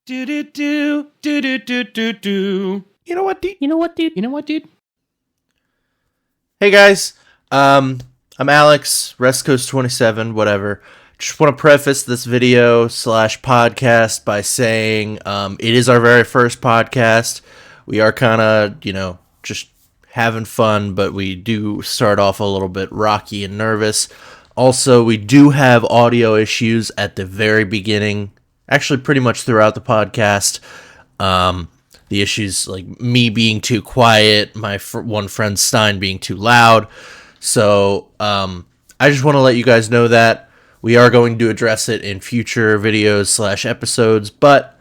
Do do do do do do do do. You know what, dude? You know what, dude? You know what, dude? Hey guys, I'm Alex, Rest Coast 27, whatever. Just want to preface this video slash podcast by saying it is our very first podcast. We are kind of, just having fun, but we do start off a little bit rocky and nervous. Also, we do have audio issues at the very beginning, actually pretty much throughout the podcast. The issues like me being too quiet, my one friend Stein being too loud. So I just want to let you guys know that we are going to address it in future videos slash episodes, but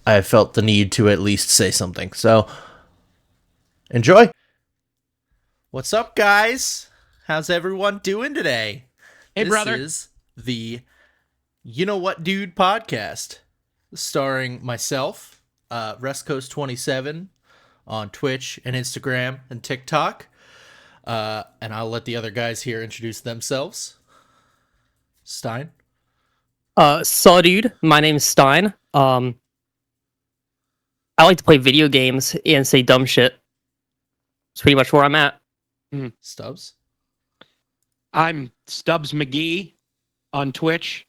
I felt the need to at least say something. So enjoy. What's up, guys? How's everyone doing today? Hey, brother. This is the You Know What Dude podcast, starring myself, Rest Coast 27 on Twitch and Instagram and TikTok. And I'll let the other guys here introduce themselves. Stein. So dude, my name's Stein. I like to play video games and say dumb shit. That's pretty much where I'm at. Stubs. I'm Stubs McGee on Twitch.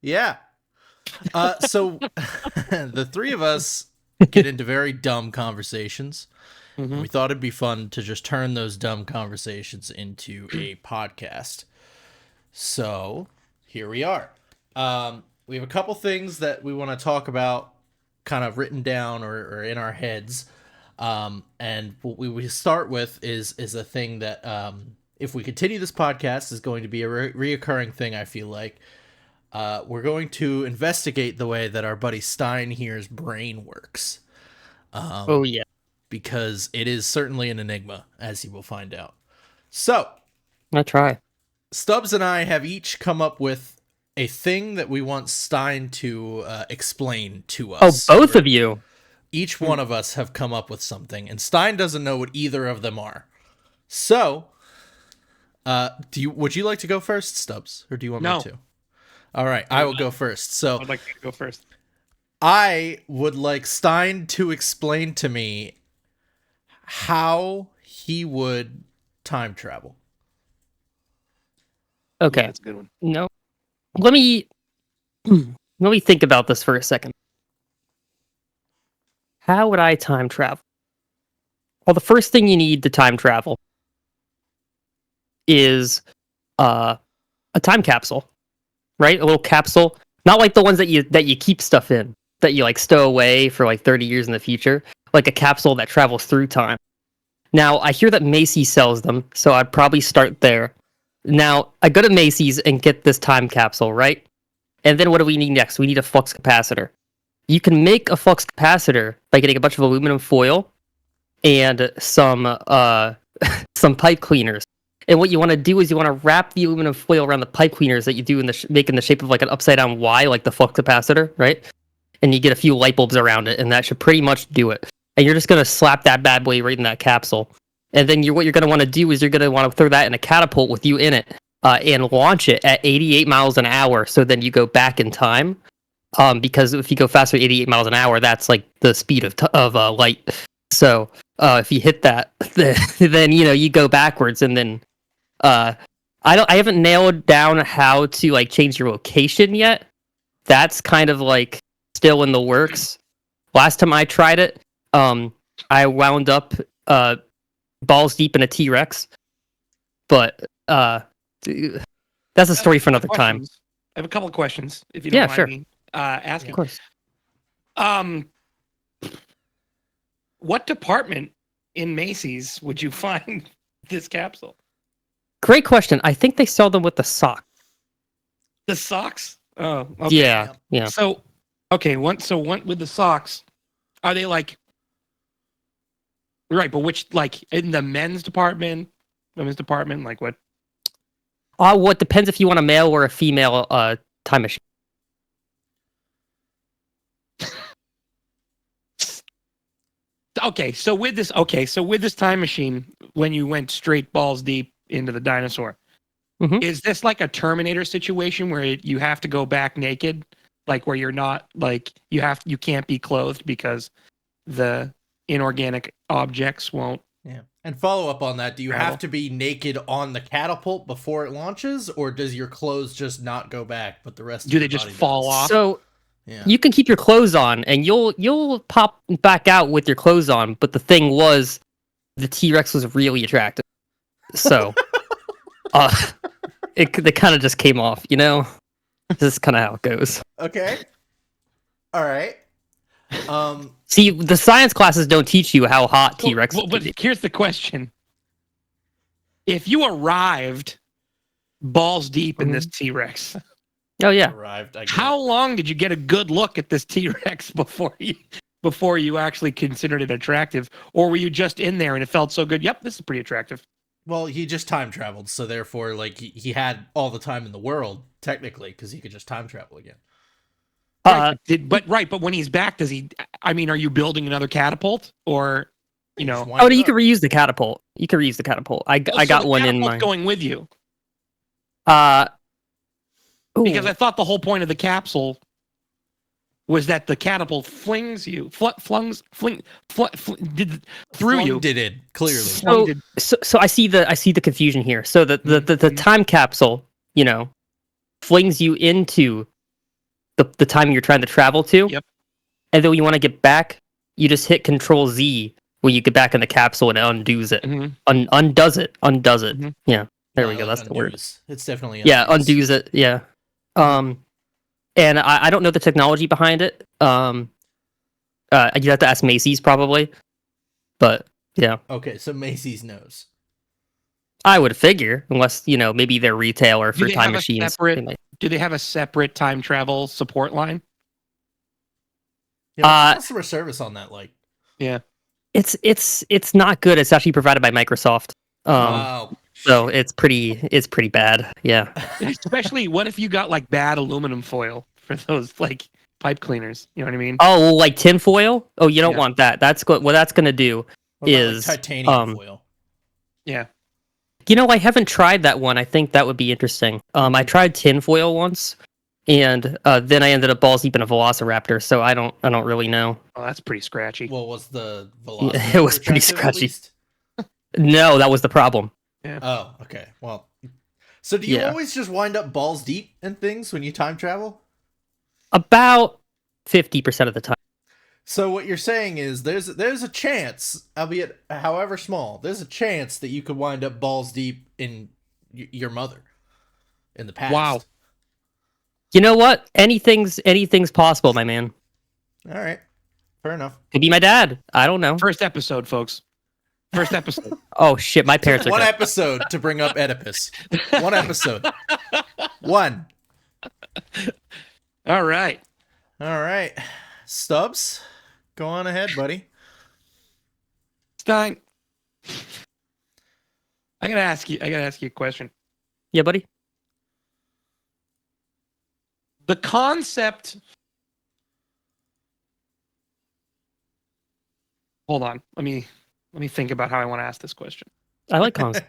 Yeah. So the three of us get into very dumb conversations. Mm-hmm. We thought it'd be fun to just turn those dumb conversations into a podcast. So here we are. We have a couple things that we want to talk about kind of written down or in our heads. And what we start with is a thing that if we continue this podcast is going to be a reoccurring thing, I feel like. We're going to investigate the way that our buddy Stein here's brain works. Oh yeah. Because it is certainly an enigma, as you will find out. So, I try. Stubbs and I have each come up with a thing that we want Stein to explain to us. Oh, both of you. Each one of us have come up with something, and Stein doesn't know what either of them are. So, would you like to go first, Stubbs, or do you want me to? All right, I will go first. So, I'd like to go first. I would like Stein to explain to me how he would time travel. Okay. Yeah, that's a good one. No. Let me think about this for a second. How would I time travel? Well, the first thing you need to time travel is a time capsule, right? A little capsule, not like the ones that you keep stuff in, that you like stow away for like 30 years in the future, like a capsule that travels through time. Now, I hear that Macy's sells them, so I'd probably start there. Now, I go to Macy's and get this time capsule, right? And then what do we need next? We need a flux capacitor. You can make a flux capacitor by getting a bunch of aluminum foil and some pipe cleaners. And what you want to do is you want to wrap the aluminum foil around the pipe cleaners that you do make in the shape of like an upside down Y, like the flux capacitor, right? And you get a few light bulbs around it, and that should pretty much do it. And you're just going to slap that bad boy right in that capsule. And then what you're going to want to do is you're going to want to throw that in a catapult with you in it and launch it at 88 miles an hour. So then you go back in time. Because if you go faster than 88 miles an hour, that's like the speed of light. So if you hit that, then you go backwards, and then I haven't nailed down how to like change your location yet. That's kind of like still in the works. Last time I tried it, I wound up balls deep in a T-Rex, but that's a story for another time. I have a couple of questions, if you don't mind me asking. Of course. What department in Macy's would you find this capsule? Great question. I think they sell them with the sock. The socks? Oh, okay. Yeah. So, one with the socks, are they like right? But which, like, in the men's department, women's department, like what? Well, it depends if you want a male or a female time machine. So with this time machine, when you went straight balls deep into the dinosaur, Mhm. is this like a Terminator situation where you have to go back naked like where you're not like you can't be clothed because the inorganic objects won't. Yeah. And follow up on that, do you Travel. have to be naked on the catapult before it launches, or does your clothes just not go back, but the rest Do of they your just body fall does? off? So Yeah. you can keep your clothes on, and you'll pop back out with your clothes on. But the thing was, the T-Rex was really attractive, so it kind of just came off. You know, this is kind of how it goes. Okay. All right. See, the science classes don't teach you how hot T-Rex. Well, but here's the question: if you arrived balls deep in this T-Rex, Oh yeah. Arrived. I how long did you get a good look at this T-Rex before you actually considered it attractive, or were you just in there and it felt so good? Yep, this is pretty attractive. Well, he just time traveled, so therefore, like, he had all the time in the world, technically, because he could just time travel again. But when he's back, does he? I mean, are you building another catapult, or you know? Oh, you can reuse the catapult. You can reuse the catapult. I got the one in catapult's my. going with you. Because Ooh. I thought the whole point of the capsule was that the catapult flings you, through you. Did it clearly? So I see the confusion here. So the time capsule, you know, flings you into the time you're trying to travel to. Yep. And then when you want to get back, you just hit Control Z when you get back in the capsule and it undoes it. Undoes it. Mhm. Yeah. There we go. That's the word. It's definitely undoes it. Yeah. And I don't know the technology behind it. You'd have to ask Macy's probably. But yeah. Okay, so Macy's knows. I would figure, unless, you know, maybe they're retail or for they time have a machines. separate- Do they have a separate time travel support line? Yeah, what's the customer service on that like? Yeah. It's not good. It's actually provided by Microsoft. Wow. So it's pretty bad. Yeah. Especially, what if you got like bad aluminum foil for those like pipe cleaners? You know what I mean? Oh, like tinfoil? Oh, you don't Yeah. want that. What that's gonna do What about, is like, titanium foil. Yeah. You know, I haven't tried that one. I think that would be interesting. I tried tinfoil once, and then I ended up balls deep in a Velociraptor. So I don't really know. Oh, that's pretty scratchy. Well, was the Yeah, velocity it was pretty attractive, at scratchy. least? No, that was the problem. Yeah. Oh, okay. Well, so do you Yeah. always just wind up balls deep in things when you time travel? About 50% of the time. So what you're saying is there's a chance, albeit however small, there's a chance that you could wind up balls deep in your mother in the past. Wow. You know what? Anything's possible, my man. All right. Fair enough. Could be my dad. I don't know. First episode, folks. First episode. Oh shit, my parents are One dead. episode to bring up Oedipus. One episode. One. All right. All right. Stubs, go on ahead, buddy. Stein. I gotta ask you a question. Yeah, buddy. The concept. Hold on. Let me think about how I want to ask this question. I like cons.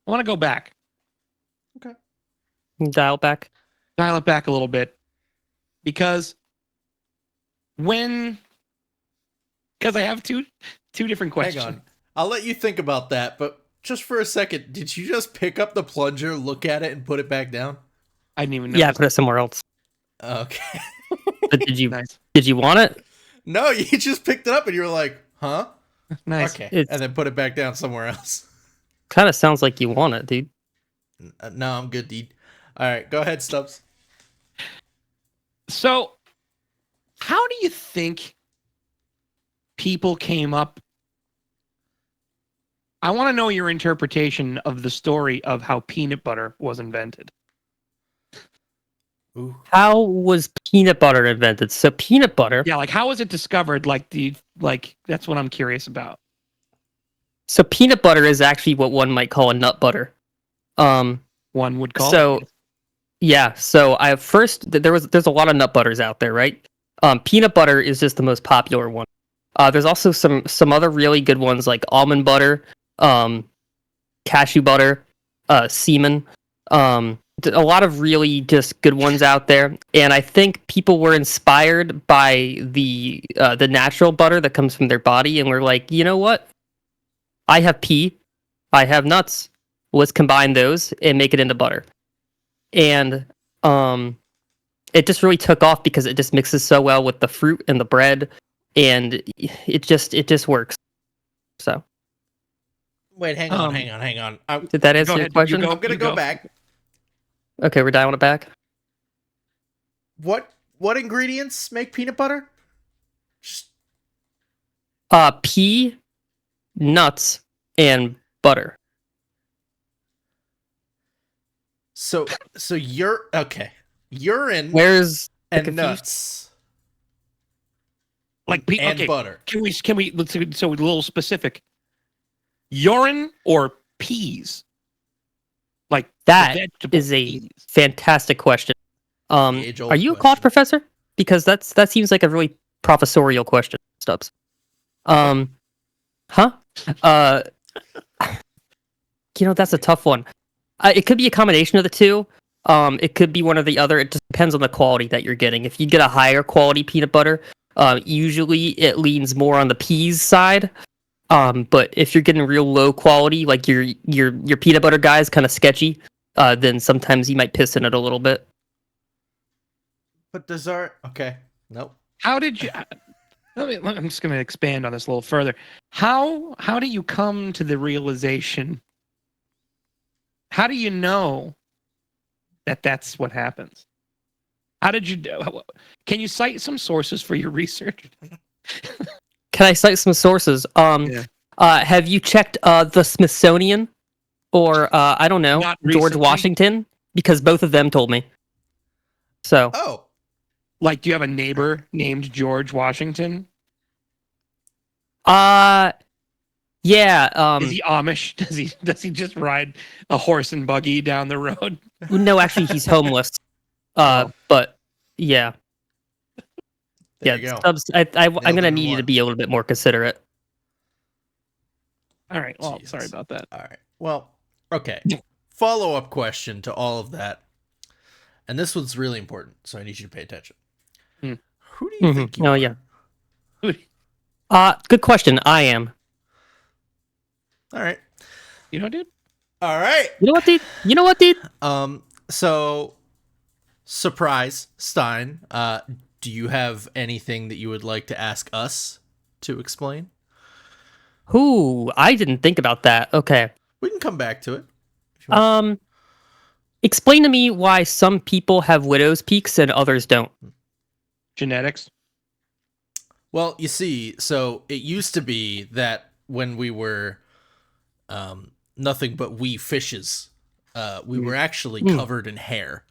I want to go back. Dial back. Dial it back a little bit. Because I have two different questions. Hang on. I'll let you think about that, but just for a second, did you just pick up the plunger, look at it, and put it back down? I didn't even know. Yeah, put it somewhere else. Okay. But did you Nice. did you want it? No, you just picked it up and you were like, huh? Nice. Okay. It's- And then put it back down somewhere else. Kind of sounds like you want it, dude. No, I'm good, dude. All right, go ahead, Stubbs. So, how do you think people came up? I want to know your interpretation of the story of how peanut butter was invented. Ooh. How was peanut butter invented? So peanut butter. Yeah, like how was it discovered? That's what I'm curious about. So peanut butter is actually what one might call a nut butter. One would call So it. yeah, so there's a lot of nut butters out there, right? Peanut butter is just the most popular one. There's also some other really good ones like almond butter, cashew butter, semen. A lot of really just good ones out there, and I think people were inspired by the natural butter that comes from their body, and we're like, you know what? I have pee, I have nuts. Let's combine those and make it into butter. And it just really took off because it just mixes so well with the fruit and the bread, and it just works. So, Wait, hang on. did that answer Go your ahead, question? I'm gonna go back. Okay, we're dialing it back. What ingredients make peanut butter? Just Pea, nuts, and butter. so you're okay. Urine Where's the and confusion? nuts Like and okay, butter. can we let's so a little specific. Urine or peas? Like That vegetable is a peas. fantastic question. Age-old Are you a question. college professor? Because that seems like a really professorial question, Stubs. Huh? Uh, that's a tough one. It could be a combination of the two. It could be one or the other. It just depends on the quality that you're getting. If you get a higher quality peanut butter, usually it leans more on the peas side. But if you're getting real low quality, like your peanut butter guy is kind of sketchy, then sometimes you might piss in it a little bit. But dessert, okay. Nope. How did you? I'm just going to expand on this a little further. How do you come to the realization? How do you know that that's what happens? How did you? Can you cite some sources for your research? Can I cite some sources? Yeah. Have you checked the Smithsonian or I don't know, Not George recently. Washington? Because both of them told me. So Oh, Like, do you have a neighbor named George Washington? yeah, Is he Amish? Does he just ride a horse and buggy down the road? no, actually he's homeless. But yeah. there you go. Stubbs, I'm Nailed gonna it in need you to one. be a little bit more considerate. All right. Well, Jesus. sorry about that. All right. Well, okay. Follow-up question to all of that. And this one's really important, so I need you to pay attention. Hmm. Who do you think you are? Yeah. Good question. I am. All right. You know, dude. All right. You know what, dude? So surprise, Stein. Do you have anything that you would like to ask us to explain? I didn't think about that. Okay. We can come back to it. If you want. Explain to me why some people have widow's peaks and others don't. Genetics. Well, you see, so it used to be that when we were nothing but wee fishes, we were actually covered in hair.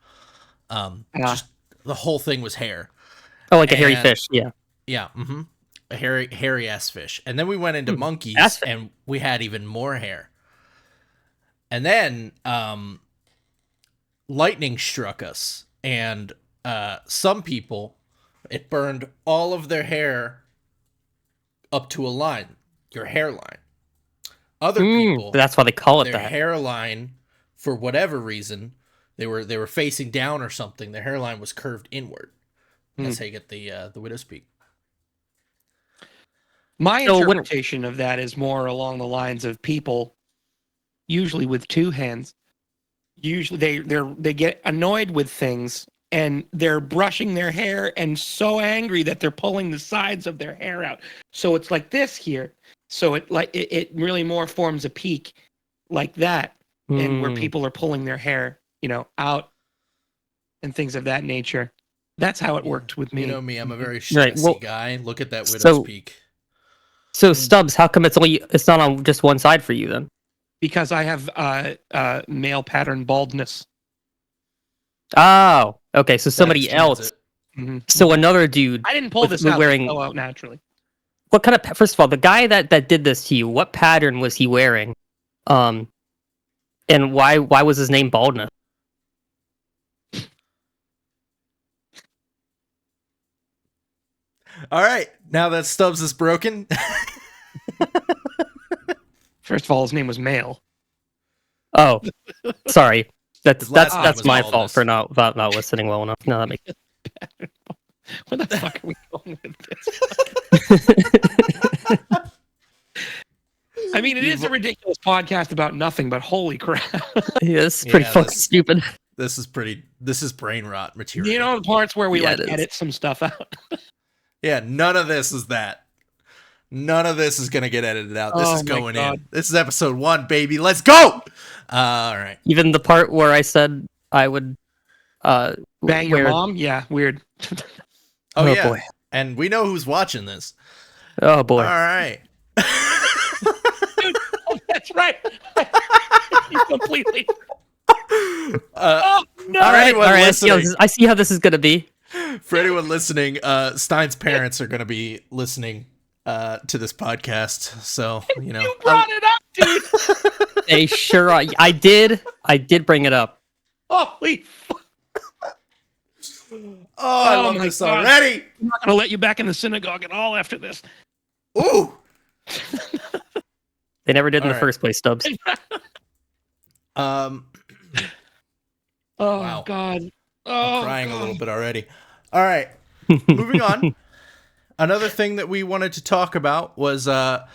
Just the whole thing was hair. Oh, like a hairy fish. Yeah. Yeah. Mm-hmm. A hairy ass fish. And then we went into monkeys, Ass and we had even more hair. And then lightning struck us, and some people, it burned all of their hair up to a line, your hairline. Other people, That's why they call it their that. hairline, for whatever reason, they were facing down or something. Their hairline was curved inward. That's how you get the widow's peak. My So when- interpretation of that is more along the lines of people, usually with two hands. Usually they get annoyed with things and they're brushing their hair and so angry that they're pulling the sides of their hair out. So it's like this here. So it really more forms a peak like that, and where people are pulling their hair, out and things of that nature. That's how it worked with me. You know me, I'm a very Right, stressy well, guy. Look at that widow's so- peak. So Stubbs, how come it's not on just one side for you then? Because I have male pattern baldness. Oh, okay. So That somebody explains else. it. Mhm. So another dude. I didn't pull with- this with out. wearing- It fell out naturally. What kind of? First of all, the guy that did this to you, what pattern was he wearing? And why was his name Baldness? All right, now that Stubbs is broken. First of all, his name was male. Oh, sorry. That's His last name that's was my Baldus. fault for not listening well enough. No, that makes Where the fuck are we going with this? I mean, it is a ridiculous podcast about nothing, but holy crap. yeah, this is pretty Yeah, fucking this- stupid. This is brain rot material. You know the parts where we Yeah, like it is. edit some stuff out. Yeah, none of this is that. None of this is gonna get edited out. This Oh is my going God. in. This is episode 1, baby. Let's go. All right. Even the part where I said I would Bang your where- mom? Yeah, weird. Oh, Oh, yeah. boy. And we know who's watching this. Oh boy. All right. That's right. Completely. Uh, Oh no! All right, anyone I see, listening- I see how this is gonna be. for anyone listening, Stein's parents are gonna be listening to this podcast. So you know, You brought it up, dude. They sure are. I did bring it up. Holy fuck. I Oh love my this God. already. I'm not gonna let you back in the synagogue at all after this. Ooh. They never did in All the right. first place, Stubs. Oh, Oh Wow. God. I'm Oh, crying a God. little bit already. All right, moving on. Another thing that we wanted to talk about was I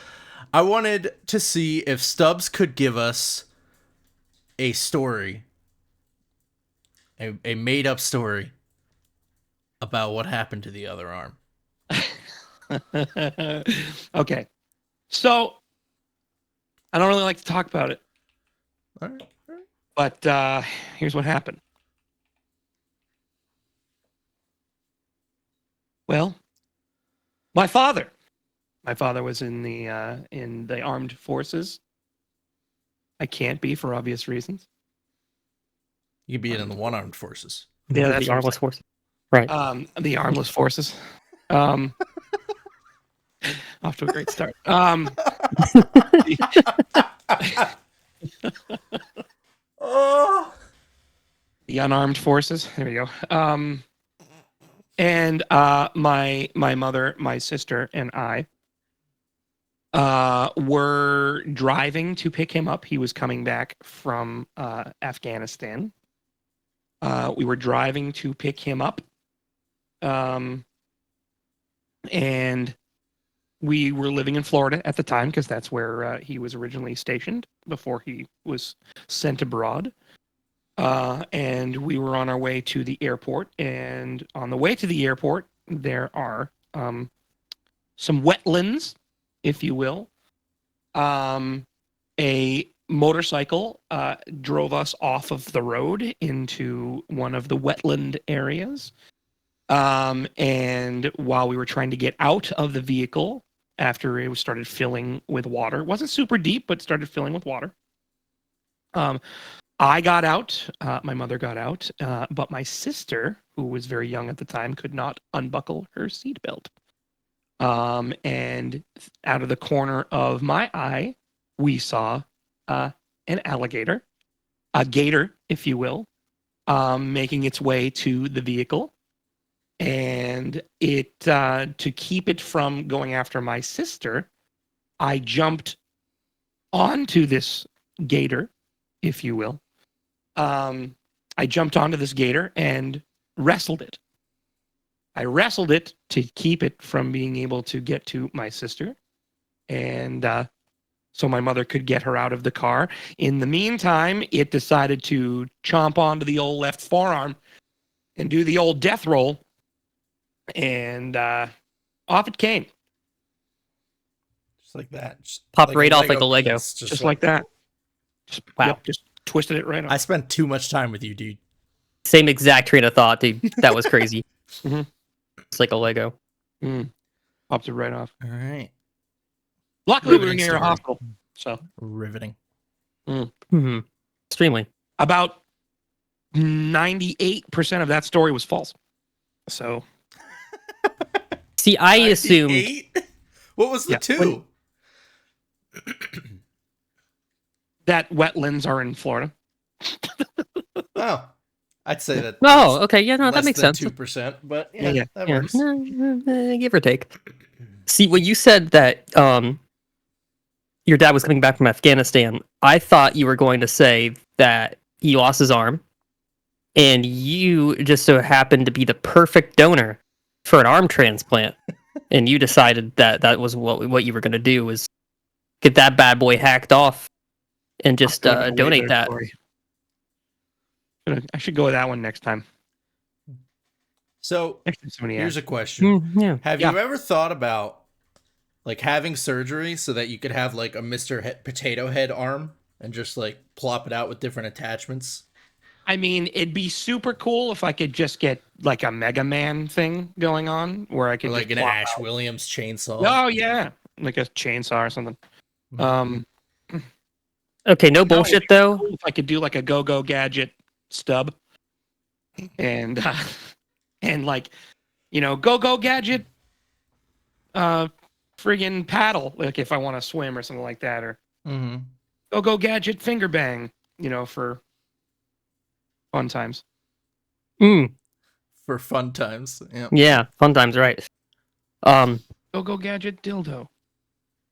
wanted to see if Stubbs could give us a story, a made up story about what happened to the other arm. Okay. So I don't really like to talk about it, All right. but here's what happened. Well, my father was in the armed forces. I can't be for obvious reasons. You could be in the one-armed forces. Yeah, that's the what I'm armless force. Right. The armless forces. Off to a great start. Oh. The unarmed forces. There we go. And my mother, my sister, and I were driving to pick him up. He was coming back from Afghanistan. We were driving to pick him up. And we were living in Florida at the time because that's where he was originally stationed before he was sent abroad. And we were on our way to the airport. And on the way to the airport, there are some wetlands, if you will. A motorcycle drove us off of the road into one of the wetland areas. And while we were trying to get out of the vehicle after it started filling with water, it wasn't super deep, but started filling with water. I got out, my mother got out, but my sister, who was very young at the time, could not unbuckle her seatbelt. And out of the corner of my eye, we saw an alligator, a gator, if you will, making its way to the vehicle. And it to keep it from going after my sister, I jumped onto this gator, if you will. I jumped onto this gator and wrestled it. I wrestled it to keep it from being able to get to my sister. And so my mother could get her out of the car. In the meantime, it decided to chomp onto the old left forearm and do the old death roll. And off it came. Just like that. Just Popped right off like a Lego. piece, Just like that. Just, Wow. yep, just twisted it right off. I spent too much time with you, dude. Same exact train of thought, dude. That was crazy. Mhm. It's like a Lego. Popped it right off. All right. Luckily, we were Riveting near a story. hospital. So Riveting. Mm-hmm. Extremely. about 98% of that story was false. So See, I assumed 98? What was the Yeah, two? that wetlands are in Florida. Oh, I'd say that. Oh, okay, yeah, no, that makes sense. 2%, but yeah, Yeah, that Yeah, works. give or take. See, when you said that your dad was coming back from Afghanistan, I thought you were going to say that he lost his arm, and you just so happened to be the perfect donor for an arm transplant, and you decided that that was what you were going to do, was get that bad boy hacked off and just Could've been a way donate better that. story. I should go with that one next time. So Next time somebody here's asks. a question: Yeah. Have Yeah. you ever thought about like having surgery so that you could have like a Potato Head arm and just like plop it out with different attachments? I mean, it'd be super cool if I could just get like a Mega Man thing going on where I could Or like just an plop Ash out. Williams chainsaw? Oh yeah, like a chainsaw or something. Okay, no No, bullshit it'd be though. cool if I could do like a Go-Go Gadget stub and and like, Go-Go Gadget friggin' paddle, like if I want to swim or something like that, or Mm-hmm. Go-Go Gadget finger bang, for fun times. Mm, For fun times. Yeah. yeah, fun times, right? Go-Go Gadget dildo.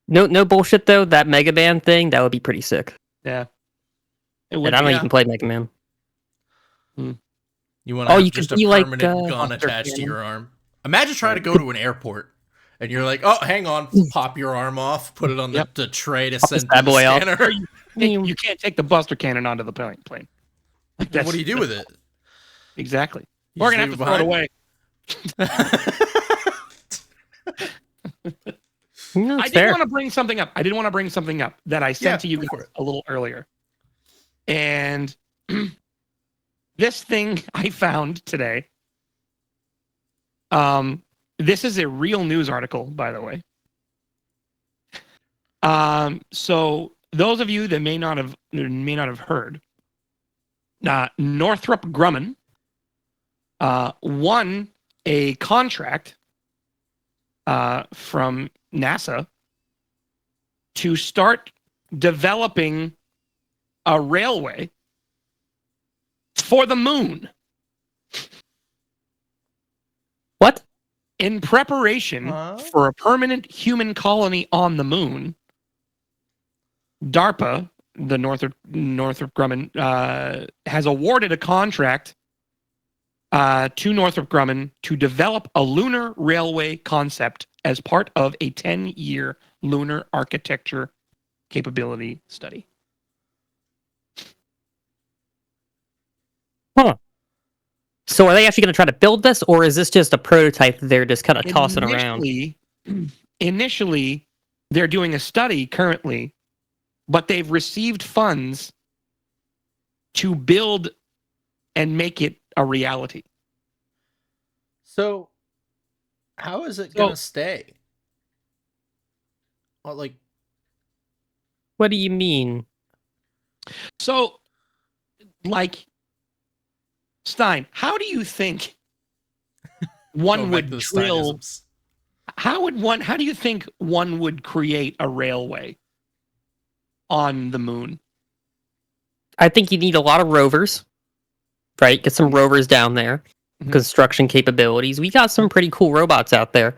No bullshit though. That Mega Man thing, that would be pretty sick. Yeah. It And would I don't be. even play Mega Man. You want to Oh, have you just could a be like, permanent gun Buster attached to Cannon. your arm. Imagine trying to go to an airport and you're like, oh, hang on, pop your arm off, put it on Yep. the tray to Pop this send bad through the boy off. scanner. You can't take the Buster Cannon onto the plane. Like What do you do with it? Exactly. You We're just gonna have to leave throw it it away. No, I it's did fair. want to bring something up. that I sent to you go for guys it. a little earlier. And this thing I found today. This is a real news article, by the way. So those of you that may not have heard, Northrop Grumman won a contract from NASA to start developing a railway for the moon What? in preparation Huh? for a permanent human colony on the moon. DARPA, the Northrop Grumman, has awarded a contract to Northrop Grumman to develop a lunar railway concept as part of a 10-year lunar architecture capability study. Huh. So are they actually going to try to build this, or is this just a prototype that they're just kind of tossing around? Initially, they're doing a study currently, but they've received funds to build and make it a reality. So, how is it going to stay? Well, like, What do you mean? So, like, Stein, how do you think one going back would to the drill? Steinisms. How do you think one would create a railway on the moon? I think you need a lot of rovers, right? Get some rovers down there. Mhm. Construction capabilities. We got some pretty cool robots out there.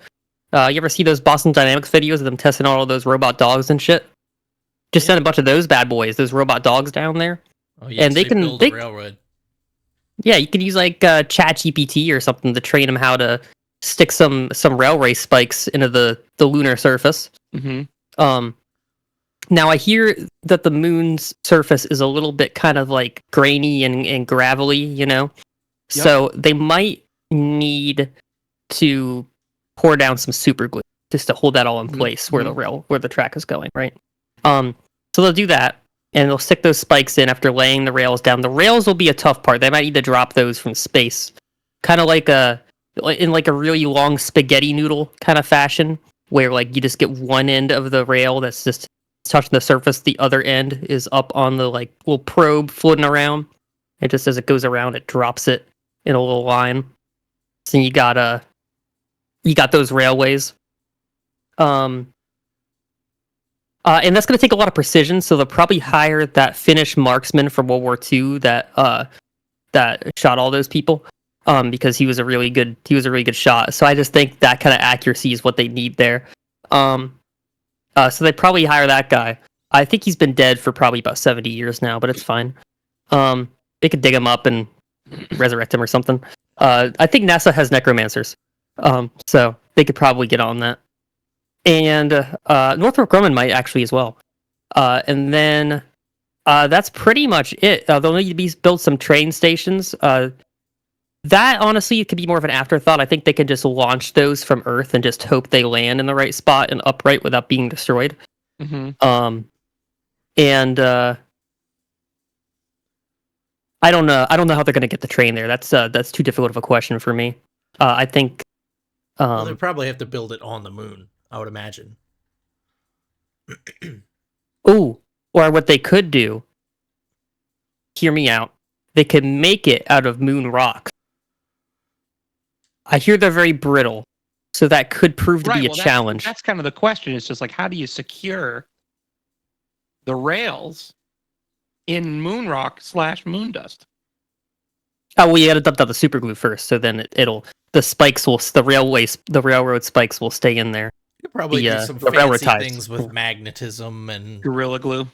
You ever see those Boston Dynamics videos of them testing all of those robot dogs and shit? Just send a bunch of those bad boys, those robot dogs down there. Oh, yes, And they can- build they- a railroad. Yeah, you could use like ChatGPT or something to train them how to stick some railway spikes into the lunar surface. Mm-hmm. Now I hear that the moon's surface is a little bit kind of like grainy and gravelly, Yep. So they might need to pour down some super glue just to hold that all in place where the track is going, right? So they'll do that, and they'll stick those spikes in after laying the rails down. The rails will be a tough part. They might need to drop those from space, kind of like in like a really long spaghetti noodle kind of fashion, where like you just get one end of the rail that's just touching the surface, the other end is up on the like little probe floating around. And just as it goes around, it drops it in a little line. So you got those railways. And that's going to take a lot of precision. So they'll probably hire that Finnish marksman from World War II that shot all those people. Because he was a really good shot. So I just think that kind of accuracy is what they need there. So they probably hire that guy. I think he's been dead for probably about 70 years now, but it's fine. They could dig him up and resurrect him or something. I think NASA has necromancers, so they could probably get on that. And Northrop Grumman might actually as well. And then that's pretty much it. They'll need to be build some train stations. That honestly could be more of an afterthought. I think they could just launch those from Earth and just hope they land in the right spot and upright without being destroyed. Mm-hmm. And I don't know. I don't know how they're going to get the train there. That's too difficult of a question for me. I think. Well, they probably have to build it on the moon, I would imagine. Ooh, or what they could do. Hear me out. They could make it out of moon rocks. I hear they're very brittle, so that could prove to be a challenge. That's kind of the question. It's just like, how do you secure the rails in moon rock / moon dust? Oh, well, you got to dump out the super glue first, so then the railroad spikes will stay in there. You could probably do some fancy things with magnetism and Gorilla Glue.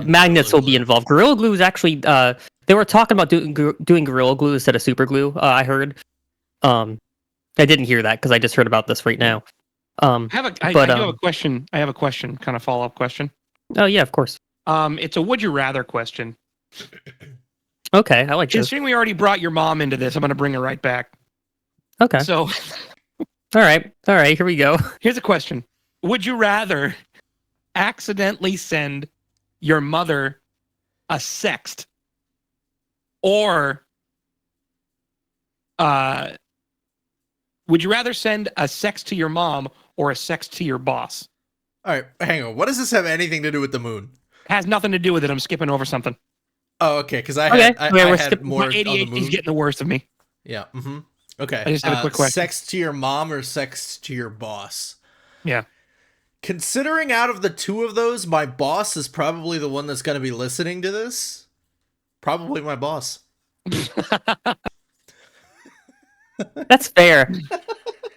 Magnets will be involved. Gorilla Glue is actually they were talking about doing Gorilla Glue instead of super glue. I heard. I didn't hear that because I just heard about this right now. I do have a question. I have a question, kind of follow-up question. Oh yeah, of course. It's a would you rather question. Okay, I like this. Considering we already brought your mom into this, I'm going to bring her right back. Okay. So, all right, here we go. Here's a question: would you rather accidentally send your mother a sext, or would you rather send a sext to your mom or a sext to your boss? All right, hang on. What does this have anything to do with the moon? Has nothing to do with it. I'm skipping over something. Oh, okay. Because I had more on the moon. He's getting the worst of me. Yeah. Mm-hmm. Okay. I just have a quick question. Sext to your mom or sext to your boss? Yeah. Considering out of the two of those, my boss is probably the one that's going to be listening to this. Probably my boss. That's fair.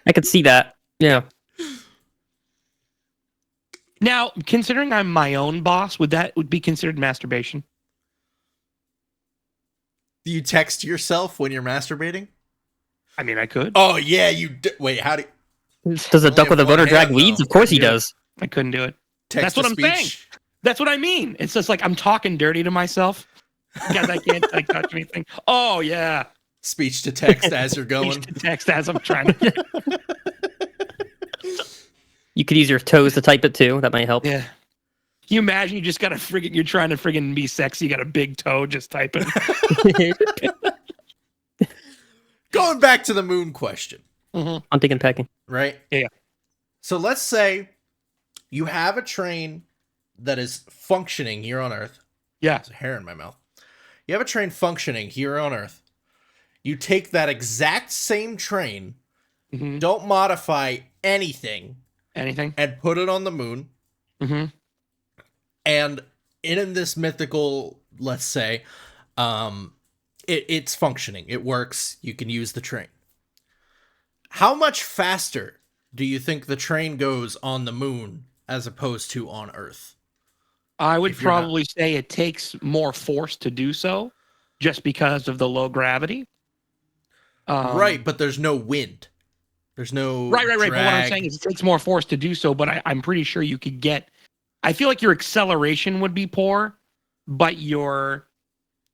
I could see that. Yeah. Now, considering I'm my own boss, would be considered masturbation? Do you text yourself when you're masturbating? I mean, I could. Oh yeah, wait. How do? Does a duck with a boner drag weeds? Of course he does. I couldn't do it. Text That's what I'm saying. That's what I mean. It's just like I'm talking dirty to myself because I can't like touch anything. Oh yeah. Speech to text as you're going. Speech to text as I'm trying to. You could use your toes to type it too. That might help. Yeah. Can you imagine you're trying to friggin' be sexy, you got a big toe just typing. Going back to the moon question. Mm-hmm. Hunting and pecking. Right? Yeah. So let's say you have a train that is functioning here on Earth. Yeah. There's a hair in my mouth. You have a train functioning here on Earth. You take that exact same train, don't modify anything, and put it on the moon. Mm-hmm. And in this mythical, let's say, it's functioning. It works. You can use the train. How much faster do you think the train goes on the moon as opposed to on Earth? I would probably say it takes more force to do so, just because of the low gravity. Right, but there's no wind. There's no right. drag. But what I'm saying is it takes more force to do so, but I'm pretty sure you could get. I feel like your acceleration would be poor, but your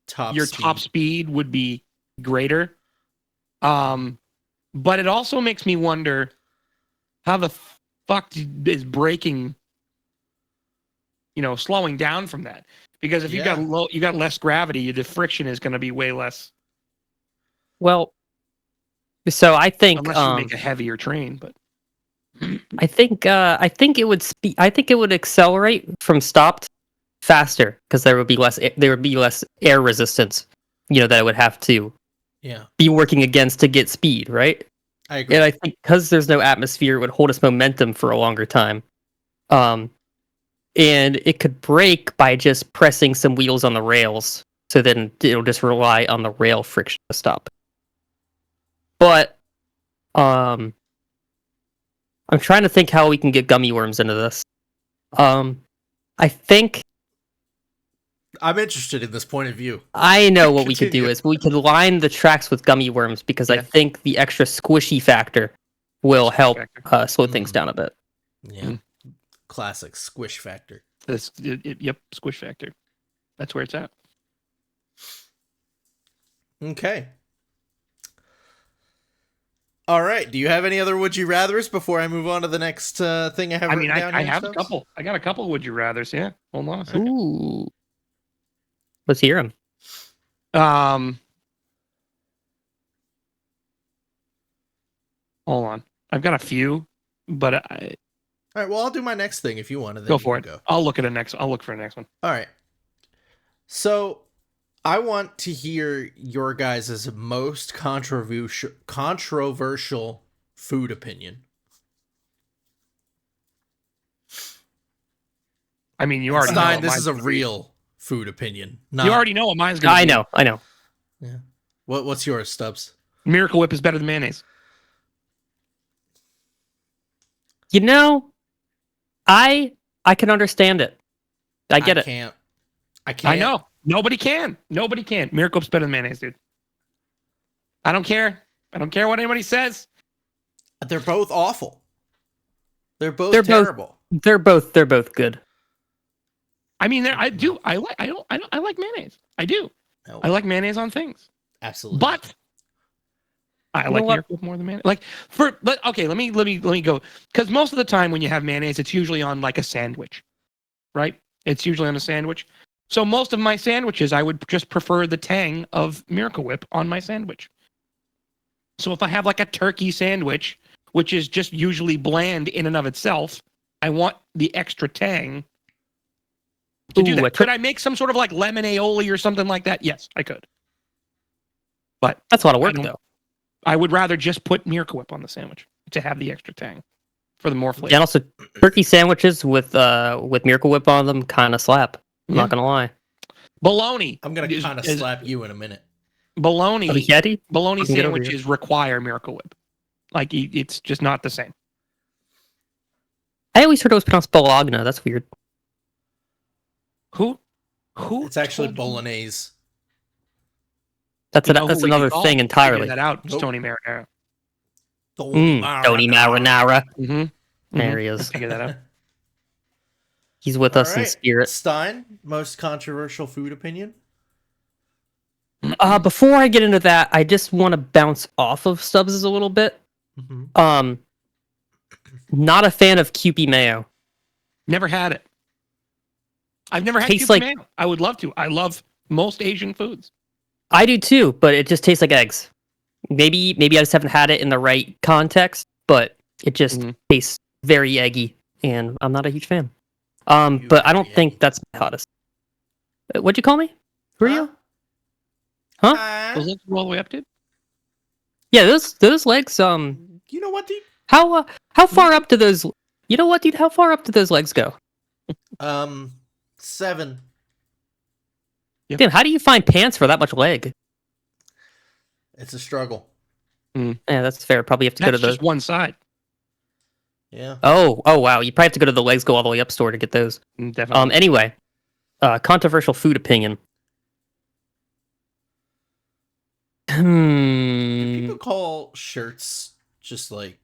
top speed would be greater. But it also makes me wonder how the fuck is braking, slowing down from that. Because if you got less gravity, the friction is going to be way less. Well, so I think unless you make a heavier train, but I think it would I think it would accelerate from stopped faster because there would be less air resistance, that it would have to be working against to get speed, right? I agree. And I think because there's no atmosphere, it would hold its momentum for a longer time. And it could brake by just pressing some wheels on the rails, so then it'll just rely on the rail friction to stop. But I'm trying to think how we can get gummy worms into this. I think I'm interested in this point of view. I know what we could do Continue. is we could line the tracks with gummy worms because I Yeah. think the extra squishy factor will help Factor. slow things down a bit. Yeah. Classic squish factor. Yep, squish factor. That's where it's at. Okay. All right. Do you have any other would you rathers before I move on to the next thing I have? I mean, written down I here, have a Stubbs? couple. I got a couple would you rather's. Yeah. Hold on a second. Ooh, let's hear him. Hold on. I've got a few, but All right. Well, I'll do my next thing if you want to. go for it. I'll look for the next one. All right. So, I want to hear your guys' most controversial food opinion. I mean, you already Stein, know. this is a real food opinion. You already know what mine's going to be. I know. Yeah. What's yours, Stubbs? Miracle Whip is better than mayonnaise. You know, I can understand it. I get it. I can't. I know. Nobody can. Miracle Whip's better than mayonnaise, dude. I don't care. I don't care what anybody says. They're both awful. They're both terrible. They're both good. I mean, I like mayonnaise. I do. No, I like mayonnaise on things. absolutely. But I like Miracle Whip more than mayonnaise. Okay, let me go. Because most of the time when you have mayonnaise, it's usually on like a sandwich, right? It's usually on a sandwich. So most of my sandwiches, I would just prefer the tang of Miracle Whip on my sandwich. So if I have like a turkey sandwich, which is just usually bland in and of itself, I want the extra tang to do that. Could I make some sort of like lemon aioli or something like that? Yes, I could. But that's a lot of work, though. I would rather just put Miracle Whip on the sandwich to have the extra tang for the more flavor. And also, turkey sandwiches with Miracle Whip on them kind of slap. I'm not gonna lie. Bologna. I'm gonna kind of slap you in a minute. Bologna. Yeti? Bologna sandwiches require Miracle Whip. Like it's just not the same. I always heard it was pronounced Bologna. That's weird. Who? It's actually bolognese. That's another thing entirely. That out, Tony Marinara. Tony Marinara. There he is. Figure that out. He's with us in spirit. Stein, most controversial food opinion? Before I get into that, I just want to bounce off of Stubbs a little bit. Mm-hmm. Not a fan of Kewpie mayo. Never had it. I've never had Kewpie mayo. I would love to. I love most Asian foods. I do too, but it just tastes like eggs. Maybe I just haven't had it in the right context, but it just tastes very eggy, and I'm not a huge fan. But I don't think that's the hottest. What'd you call me? Who are you? Huh? Those legs all the way up, dude? Yeah, those legs. You know what, dude? How far up do those? You know what, dude? How far up do those legs go? 7. Yep. Damn, how do you find pants for that much leg? It's a struggle. Yeah, that's fair. Probably have to go to just one side. Yeah. Oh, wow. You probably have to go to the legs go all the way up store to get those. Definitely. Anyway, controversial food opinion. Do people call shirts just like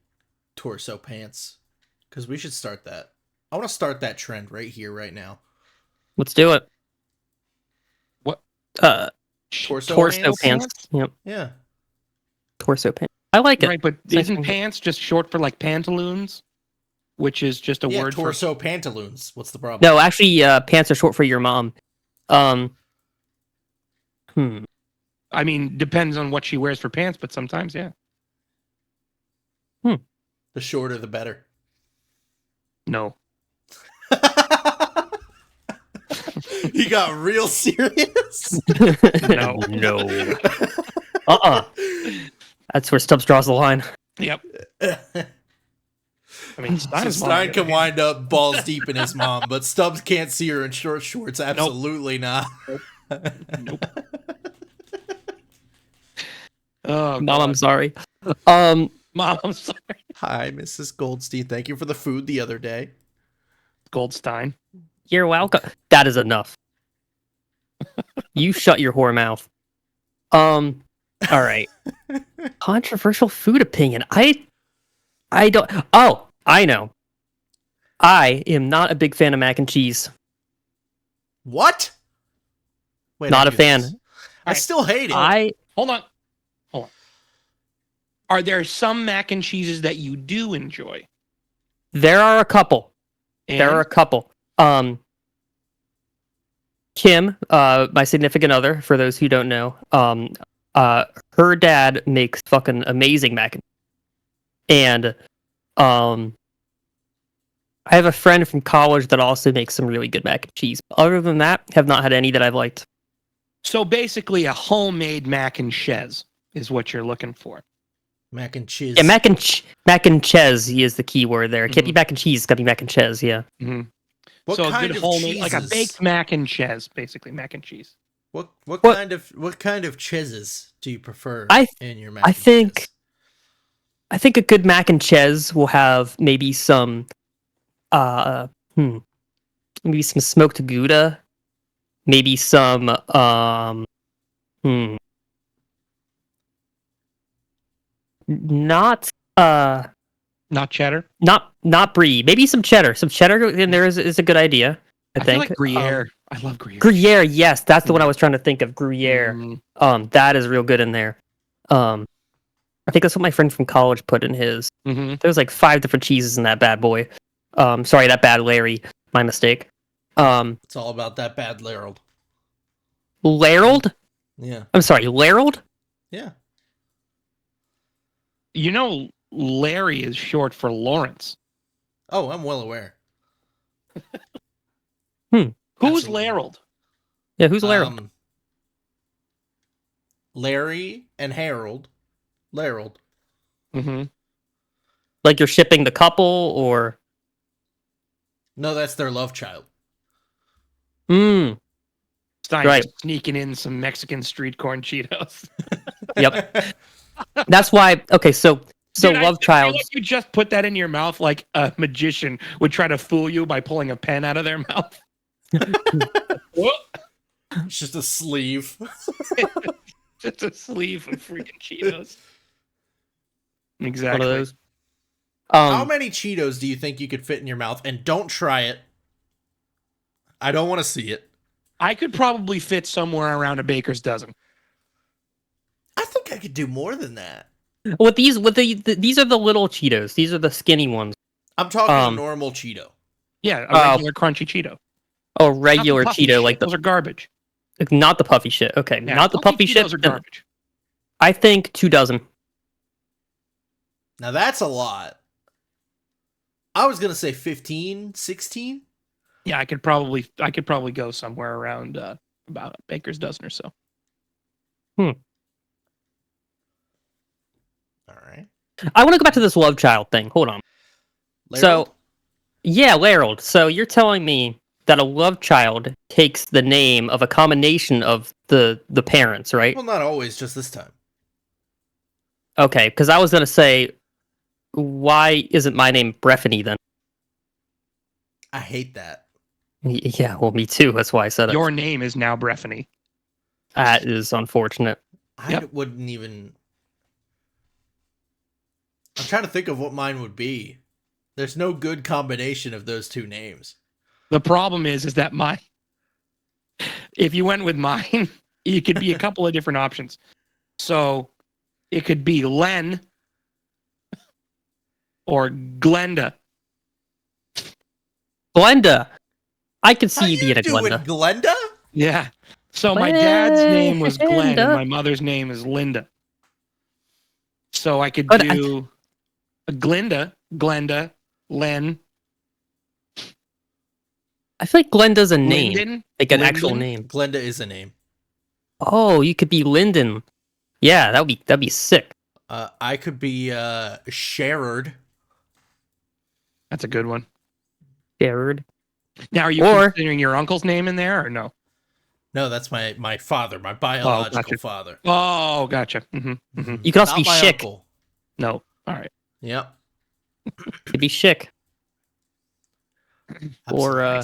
torso pants? Because we should start that. I want to start that trend right here, right now. Let's do it. What? Torso pants. Yep. Yeah. Torso pants. I like it. Right, but isn't pants just short for like pantaloons? Which is just a word torso pantaloons. What's the problem? No, actually, pants are short for your mom. I mean, depends on what she wears for pants, but sometimes, yeah. The shorter, the better. No. He got real serious. No. That's where Stubbs draws the line. Yep. I mean, Stein can wind up balls deep in his mom, but Stubbs can't see her in short shorts. Absolutely not. Nope. Oh, Mom, I'm sorry. Mom, I'm sorry. Hi, Mrs. Goldstein. Thank you for the food the other day. Goldstein. You're welcome. That is enough. You shut your whore mouth. All right. Controversial food opinion. I don't. Oh, I know. I am not a big fan of mac and cheese. What? Wait, Not I a knew fan. this. I still hate it. Hold on. Are there some mac and cheeses that you do enjoy? There are a couple. There are a And couple. Kim, my significant other, for those who don't know, her dad makes fucking amazing mac and I have a friend from college that also makes some really good mac and cheese. Other than that, have not had any that I've liked. so basically, a homemade mac and cheese is what you're looking for. Mac and cheese. Yeah, mac and cheese is the key word there. It can't be mac and cheese. It's gotta be mac and cheese. Yeah. Mm-hmm. What So a kind good of homemade, like a cheeses? baked mac and cheese, basically mac and cheese. What What- kind of cheeses do you prefer I- in your mac? I and think- cheese? I think a good mac and cheese will have maybe some maybe some smoked Gouda, maybe some not Not cheddar. not brie, maybe some cheddar. Some cheddar in there is a good idea, I feel think. like Gruyere. I love Gruyere. Gruyere, yes, that's the one I was trying to think of. Gruyere. Mm, That is real good in there. I think that's what my friend from college put in his. mm-hmm. There's like 5 different cheeses in that bad boy. Sorry, that bad Larry. My mistake. It's all about that bad Larold. Larold? Yeah. I'm sorry, Larold? Yeah. You know, Larry is short for Lawrence. Oh, I'm well aware. Who's Absolutely. Larold? Yeah, who's Larold? Larry and Harold. Larold. Mm-hmm. Like you're shipping the couple, or? No, that's their love child. Stein Right. just sneaking in some Mexican street corn Cheetos. Yep. That's why. Okay, so Dude, love I feel child. like you just put that in your mouth like a magician would try to fool you by pulling a pen out of their mouth. Whoop. It's just a sleeve. Just a sleeve of freaking Cheetos. One Exactly. of those. How many Cheetos do you think you could fit in your mouth? And don't try it. I don't want to see it. I could probably fit somewhere around a baker's dozen. I think I could do more than that. these are the little Cheetos. These are the skinny ones. I'm talking a normal Cheeto. Yeah, a regular crunchy Cheeto. Oh, regular Not the puffy Cheeto, shit. like those are garbage. not the puffy shit. Okay, Yeah, not the puffy shit. Cheetos are garbage. I think 2 dozen. Now that's a lot. I was going to say 15, 16. Yeah, I could probably go somewhere around about a baker's dozen or so. All right. I want to go back to this love child thing. Hold on. So, yeah, Larold. So you're telling me that a love child takes the name of a combination of the parents, right? Well, not always, just this time. Okay, because I was gonna say, why isn't my name Breffany then? I hate that. Yeah, well, me too. That's why I said it. Your name is now Breffany. That is unfortunate. I wouldn't even... I'm trying to think of what mine would be. There's no good combination of those two names. The problem is that if you went with mine, it could be a couple of different options. So it could be Len or Glenda. Glenda. I could How see you being a doing, Glenda. Glenda? Yeah. So my dad's name was Glenn and my mother's name is Linda. So I could do a Glenda, Len. I feel like Glenda's a name. Lyndon? Like an Lyndon? actual name. Glenda is a name. Oh, you could be Lyndon. Yeah, that'd be sick. I could be Sherrod. That's a good one. Jared. Now, are you considering your uncle's name in there or no? No, that's my father, my biological father. Oh, gotcha. Mm-hmm. Mm-hmm. You could also Not be my Schick. uncle. No. All right. Yep. Could be Schick. Or All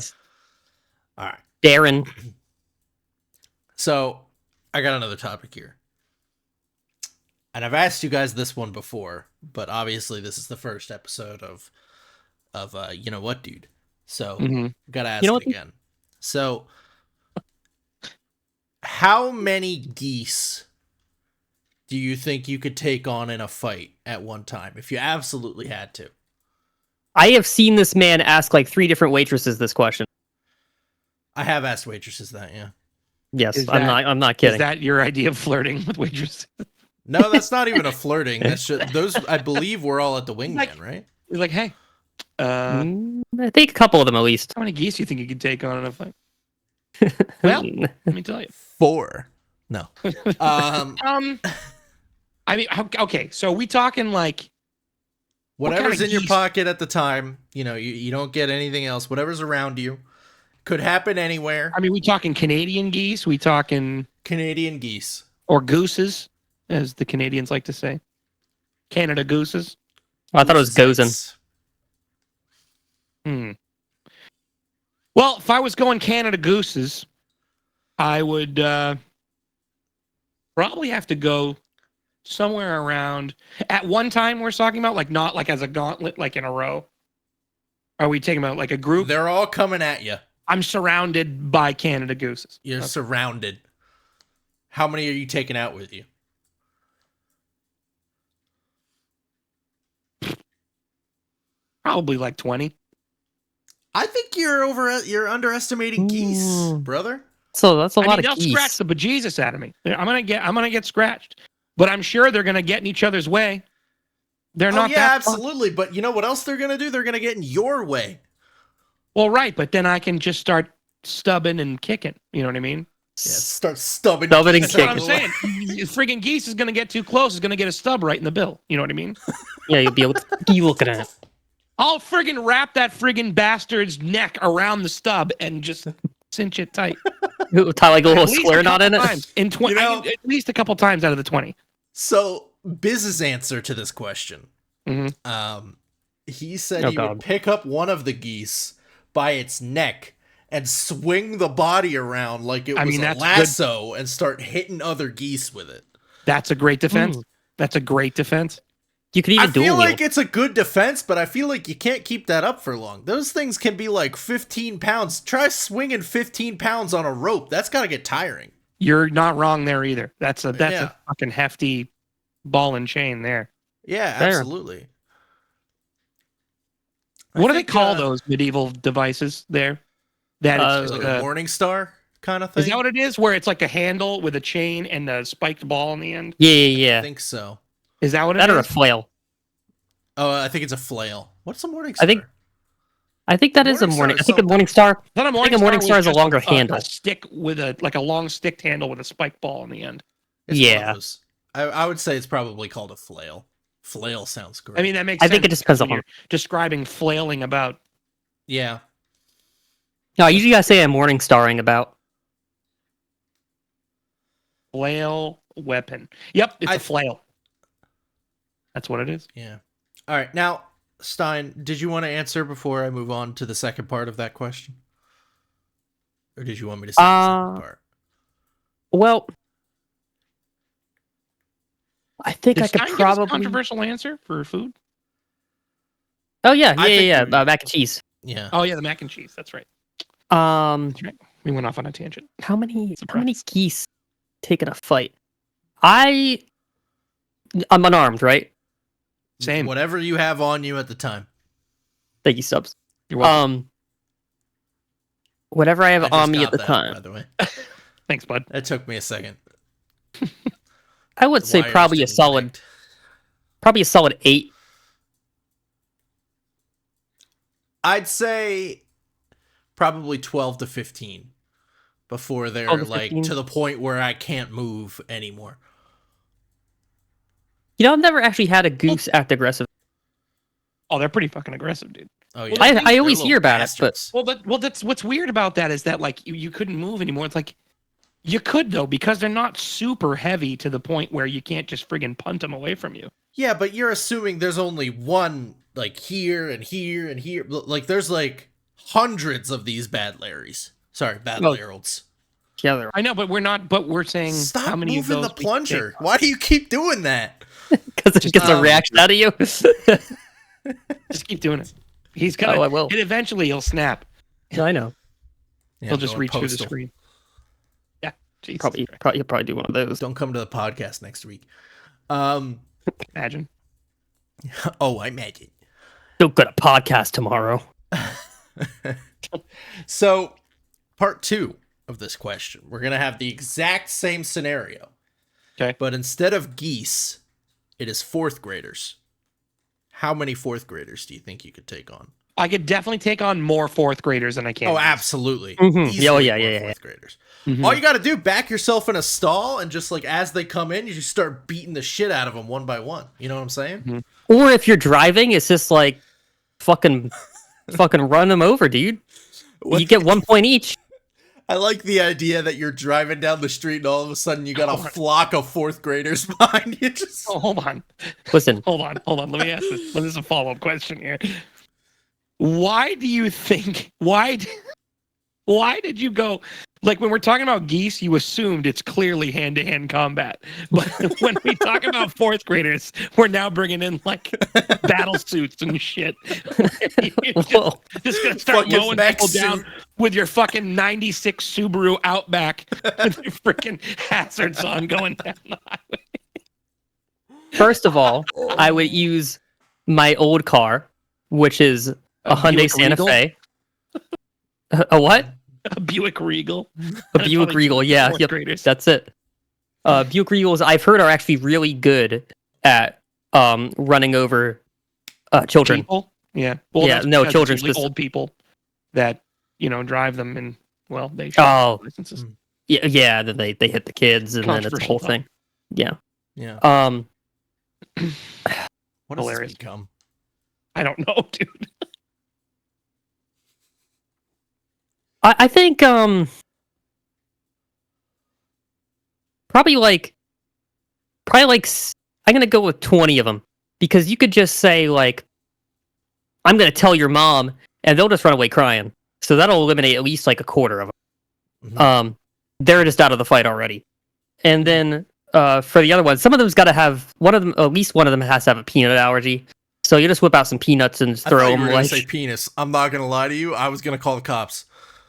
right. Darren. So I got another topic here. And I've asked you guys this one before, but obviously this is the first episode of you know what, dude. So gotta ask it again. So how many geese do you think you could take on in a fight at one time if you absolutely had to? I have seen this man ask like 3 different waitresses this question. I have asked waitresses that, yeah. Yes, I'm not kidding. Is that your idea of flirting with waitresses? No, that's not even a flirting. That's just, those I believe we're all at the wingman, right? He's like, hey, I think a couple of them at least. how many geese do you think you could take on in a fight? Well, let me tell you. 4. No. I mean, okay, so we talking like Whatever's kind of in your geese? pocket at the time, you know, you don't get anything else. Whatever's around you could happen anywhere. I mean, we talking Canadian geese? We talking Canadian geese. or gooses, as the Canadians like to say. Canada gooses. I thought it was Gozen. Well, if I was going Canada gooses, I would probably have to go somewhere around. At one time, we're talking about like not like as a gauntlet, like in a row. Are we taking about like a group? They're all coming at you. I'm surrounded by Canada gooses. You're surrounded. How many are you taking out with you? Probably like 20. I think you're underestimating geese, brother. So that's a lot they'll of geese. scratch the bejesus out of me. I'm gonna get scratched, but I'm sure they're gonna get in each other's way. They're not. Yeah, absolutely. But you know what else they're gonna do? They're gonna get in your way. Well, right, but then I can just start stubbing and kicking. You know what I mean? Yeah, start stubbing. Stubbing and That's what I'm kicking. saying. Friggin' geese is gonna get too close. Is gonna get a stub right in the bill. You know what I mean? Yeah, you'll be able to. You looking at it. I'll friggin' wrap that friggin' bastard's neck around the stub and just cinch it tight. Tie like a little At least square a knot in couple it. times. In 20, at least a couple times out of the 20. So Biz's answer to this question, Mm-hmm. he said he would pick up one of the geese by its neck and swing the body around like it was a lasso and start hitting other geese with it. That's a great defense. That's a great defense. You could even I feel dual like it's a good defense, but I feel like you can't keep that up for long. Those things can be like 15 pounds. Try swinging 15 pounds on a rope. That's got to get tiring. You're not wrong there either. That's a fucking hefty ball and chain there. Yeah, absolutely. What do they call those medieval devices there? That is like a morning star kind of thing. Is that what it is? Where it's like a handle with a chain and a spiked ball in the end? Yeah. I think so. Is that what it is? That or a flail? Oh, I think it's a flail. What's a morning star? I think that is a morning. I think a morning star. I think a morning star is a longer handle. A stick with a long sticked handle with a spiked ball in the end. It's I would say it's probably called a flail. Flail sounds great. I mean, that makes I sense. think it just depends on you're describing flailing about. Yeah. No, I usually gotta say I'm morning starring about. Flail weapon. Yep, it's a flail. That's what it is. Yeah. All right. Now, Stein, did you want to answer before I move on to the second part of that question? Or did you want me to say the second part? Well, I think Did I could Stein give us probably a controversial answer for food. Oh yeah. Mac and cheese. Yeah. Oh yeah, the mac and cheese. That's right. That's right. We went off on a tangent. How many geese take in a fight? I'm unarmed, right? Same. Whatever you have on you at the time. Thank you, Stubs. You're welcome. Whatever I have on me at the time. By the way. Thanks, bud. That took me a second. I would say probably a solid 8. I'd say probably 12 to 15 before they're like to the point where I can't move anymore. You know, I've never actually had a goose act aggressive. Oh, they're pretty fucking aggressive, dude. Oh yeah. I always hear about it, but that's what's weird about that is that like you couldn't move anymore. It's like you could though because they're not super heavy to the point where you can't just friggin' punt them away from you. Yeah, but you're assuming there's only one like here and here and here. Like there's like hundreds of these bad Larrys. Sorry, bad Oh. Larolds. Yeah, there I know, but we're not. But we're saying how Stop many of moving those the we can take. plunger. Why do you keep doing that? because it gets a reaction out of you. Just keep doing it. He's gonna. Oh, I will. And eventually he'll snap. I know. Yeah, He'll just going reach through the postal. screen. Yeah, Jesus Probably, Christ. he'll probably do one of those. Don't come to the podcast next week. Imagine. Oh, I imagine. Don't got a podcast tomorrow. So, part 2 of this question. We're going to have the exact same scenario. Okay. But instead of geese, it is 4th graders. How many 4th graders do you think you could take on? I could definitely take on more 4th graders than I can. Oh, absolutely. Mhm. Easily Oh, yeah, more yeah, 4th yeah. graders. Mhm. All you got to do, back yourself in a stall, and just like as they come in, you just start beating the shit out of them one by one. You know what I'm saying? Mhm. Or if you're driving, it's just like fucking run them over, dude. You get 1 point each. I like the idea that you're driving down the street and all of a sudden you got a flock of 4th graders behind you. Just Oh, hold on. Listen, Hold on. Let me ask this. This is a follow-up question here. Why do you think? Why did you go? Like when we're talking about geese, you assumed it's clearly hand-to-hand combat. But when we talk about 4th graders, we're now bringing in like battle suits and shit. You're whoa. just gonna start Fucking mowing mech people down suit. with your fucking '96 Subaru Outback with your freaking hazards on going down the highway. First of all, I would use my old car, which is a Hyundai Buick Santa Regal? Fe. A what? A Buick Regal. A Buick Regal, yeah. 4th Yep, graders. that's it. Buick Regals, I've heard, are actually really good at running over children. People? Yeah. Well, Yeah, that's no, because children it's usually specific- old people that, drive them and, well, they should Oh, licenses. yeah. Then they hit the kids, and then it's the Controversial whole thing. Yeah. yeah. What has Hilarious. this become? I don't know, dude. I think probably like I'm gonna go with 20 of them, because you could just say like, I'm gonna tell your mom, and they'll just run away crying. So that'll eliminate at least like a quarter of them. Mhm. They're just out of the fight already. And then for the other ones, some of them's got to have at least one of them has to have a peanut allergy. So you just whip out some peanuts and I throw thought you them were gonna like. say penis. I'm not gonna lie to you. I was gonna call the cops.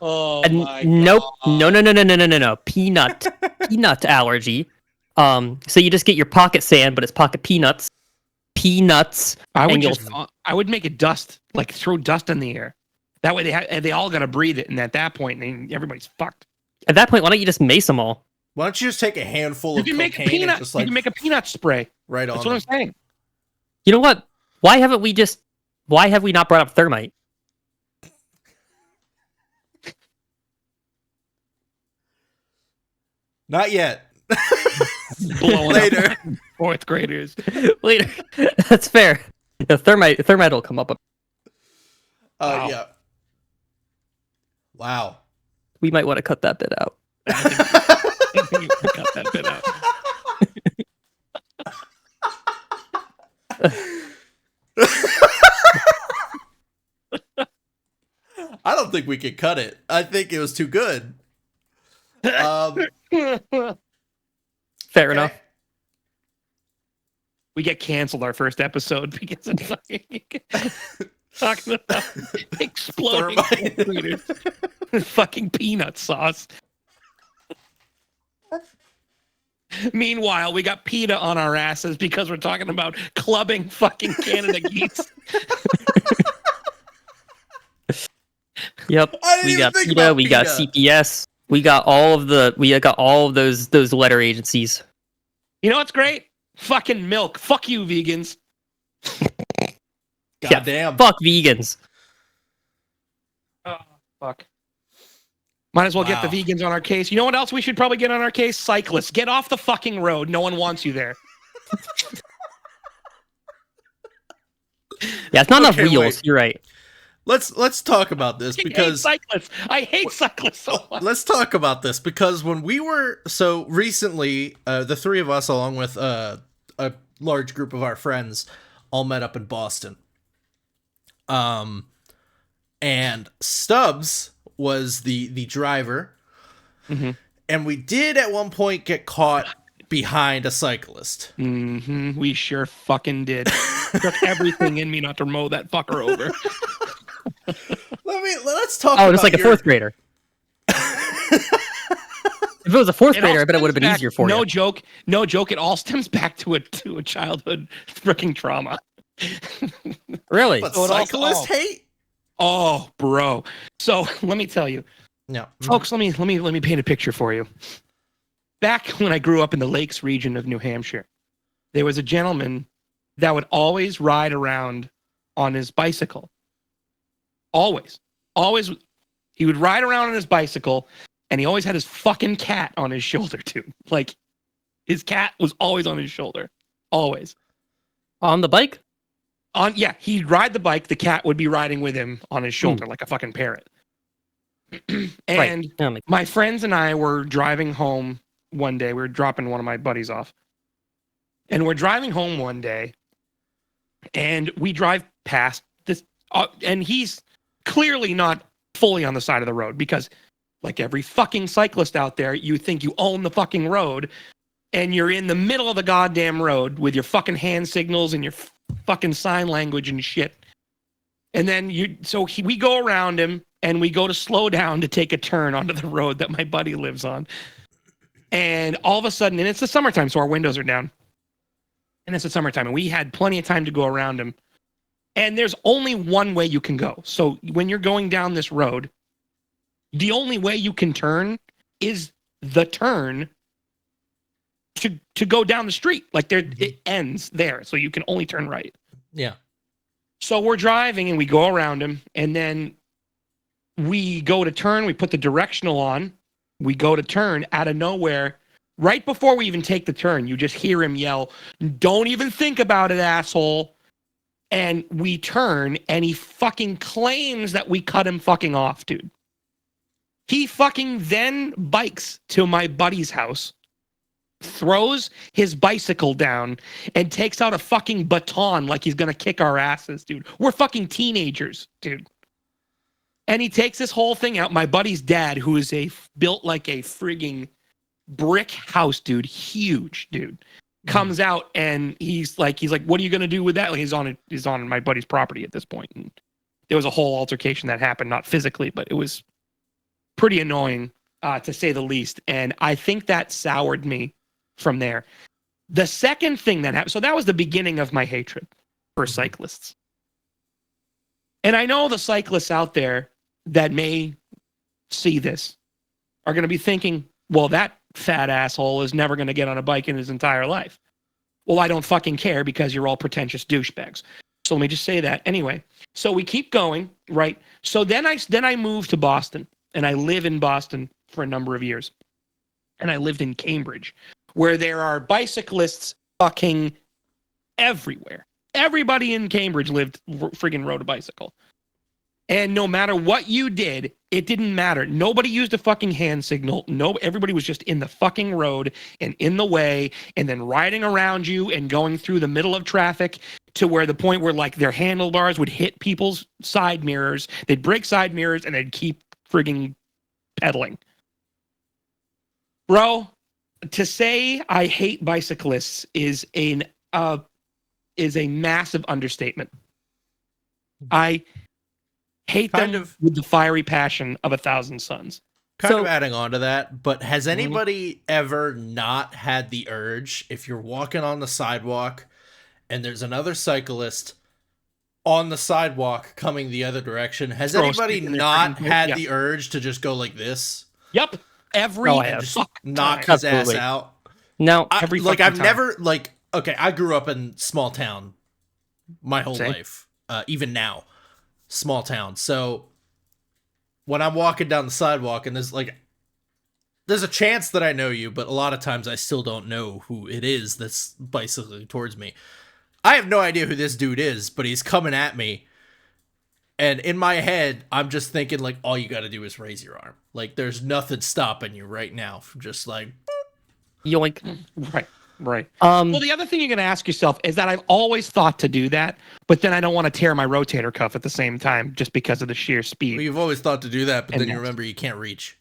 Oh, Nope. No. Peanut allergy. So you just get your pocket sand, but it's pocket peanuts. Peanuts. I would and you'll- just, I would make it dust, like throw dust in the air. That way they all got to breathe it. And at that point, everybody's fucked. At that point, why don't you just mace them all? Why don't you just take a handful You of can make a cocaine and peanut. just You like can make a peanut spray. right on That's what I'm them? saying. You know what? Why have we not brought up thermite? Not yet. Blowing Later. up 4th graders. Later. That's fair. The thermite will come up. Wow. Yeah. Wow. We might want to cut that bit out. I think you can cut that bit out. I don't think we could cut it. I think it was too good. Fair Okay. enough. We get canceled our first episode because of talking about exploding Thermite. 4th graders with fucking peanut sauce. Meanwhile, we got PETA on our asses because we're talking about clubbing fucking Canada geese. Yep. I didn't We even got think PETA, about we got PETA. CPS, we got all of those letter agencies. You know what's great? Fucking milk. Fuck you, vegans. Goddamn. Fuck vegans. Oh, fuck. Might as well get the Wow. vegans on our case. You know what else we should probably get on our case? Cyclists. Get off the fucking road. No one wants you there. Yeah, it's not enough Okay, wheels. wait. You're right. Let's talk about this I hate because cyclists. I hate cyclists so much. let's talk about this because when we were so recently, the three of us, along with a large group of our friends, all met up in Boston. and Stubs was the driver. Mm-hmm. And we did at one point get caught behind a cyclist. Mm-hmm. We sure fucking did. Took everything in me not to mow that fucker over. Let's talk. Oh, about just like a fourth grader. If it was a fourth grader, I bet it would have been easier for you. No joke. It all stems back to a childhood freaking trauma. Really? But So it also- cyclist hate? Oh, bro. So let me tell you, No, folks. Let me paint a picture for you. Back when I grew up in the Lakes region of New Hampshire, there was a gentleman that would always ride around on his bicycle. Always. He would ride around on his bicycle, and he always had his fucking cat on his shoulder, too. Like, his cat was always on his shoulder. Always. On the bike? Yeah, he'd ride the bike. The cat would be riding with him on his shoulder like a fucking parrot. And Right. my friends and I were driving home one day. We were dropping one of my buddies off. And we're driving home one day, and we drive past this, and he's clearly not fully on the side of the road because, like every fucking cyclist out there, you think you own the fucking road, and you're in the middle of the goddamn road with your fucking hand signals and your fucking sign language and shit. And then we go around him, and we go to slow down to take a turn onto the road that my buddy lives on. And all of a sudden, and it's the summertime, so our windows are down. And it's the summertime, and we had plenty of time to go around him. And there's only one way you can go. So when you're going down this road, the only way you can turn is the turn to go down the street. Like it ends there, so you can only turn right. Yeah. So we're driving, and we go around him, and then we go to turn. We put the directional on. We go to turn out of nowhere. Right before we even take the turn, you just hear him yell, "Don't even think about it, asshole." And we turn, and he fucking claims that we cut him fucking off, dude. He fucking then bikes to my buddy's house, throws his bicycle down, and takes out a fucking baton like he's gonna kick our asses, dude. We're fucking teenagers, dude. And he takes this whole thing out. My buddy's dad, who is built like a frigging brick house, dude, huge, dude, comes out, and he's like, what are you gonna do with that? Like, he's on my buddy's property at this point, and there was a whole altercation that happened, not physically, but it was pretty annoying, to say the least. And I think that soured me from there. The second thing that happened, so that was the beginning of my hatred for cyclists. And I know the cyclists out there that may see this are going to be thinking, well, that fat asshole is never going to get on a bike in his entire life. Well, I don't fucking care because you're all pretentious douchebags. So let me just say that. Anyway, so we keep going, right? So then I moved to Boston, and I live in Boston for a number of years. And I lived in Cambridge, where there are bicyclists fucking everywhere. Everybody in Cambridge rode a bicycle. And no matter what you did, it didn't matter. Nobody used a fucking hand signal. No, everybody was just in the fucking road and in the way, and then riding around you and going through the middle of traffic to where the point where like their handlebars would hit people's side mirrors. They'd break side mirrors, and they'd keep frigging pedaling. Bro, to say I hate bicyclists is a massive understatement. I hate them with the fiery passion of 1,000 suns. Kind of adding on to that, but has anybody ever not had the urge, if you're walking on the sidewalk and there's another cyclist on the sidewalk coming the other direction, has anybody not had the urge to just go like this? Yep. Just knock his ass out? No. I've never, okay, I grew up in small town my whole life, even now. Small town. So when I'm walking down the sidewalk and there's a chance that I know you, but a lot of times I still don't know who it is that's bicycling towards me. I have no idea who this dude is, but he's coming at me. And in my head, I'm just thinking like, all you got to do is raise your arm. Like there's nothing stopping you right now from just like yoink. Right. Right. Well, the other thing you're going to ask yourself is that I've always thought to do that, but then I don't want to tear my rotator cuff at the same time just because of the sheer speed. Well, you've always thought to do that, but And then you next. remember you can't reach.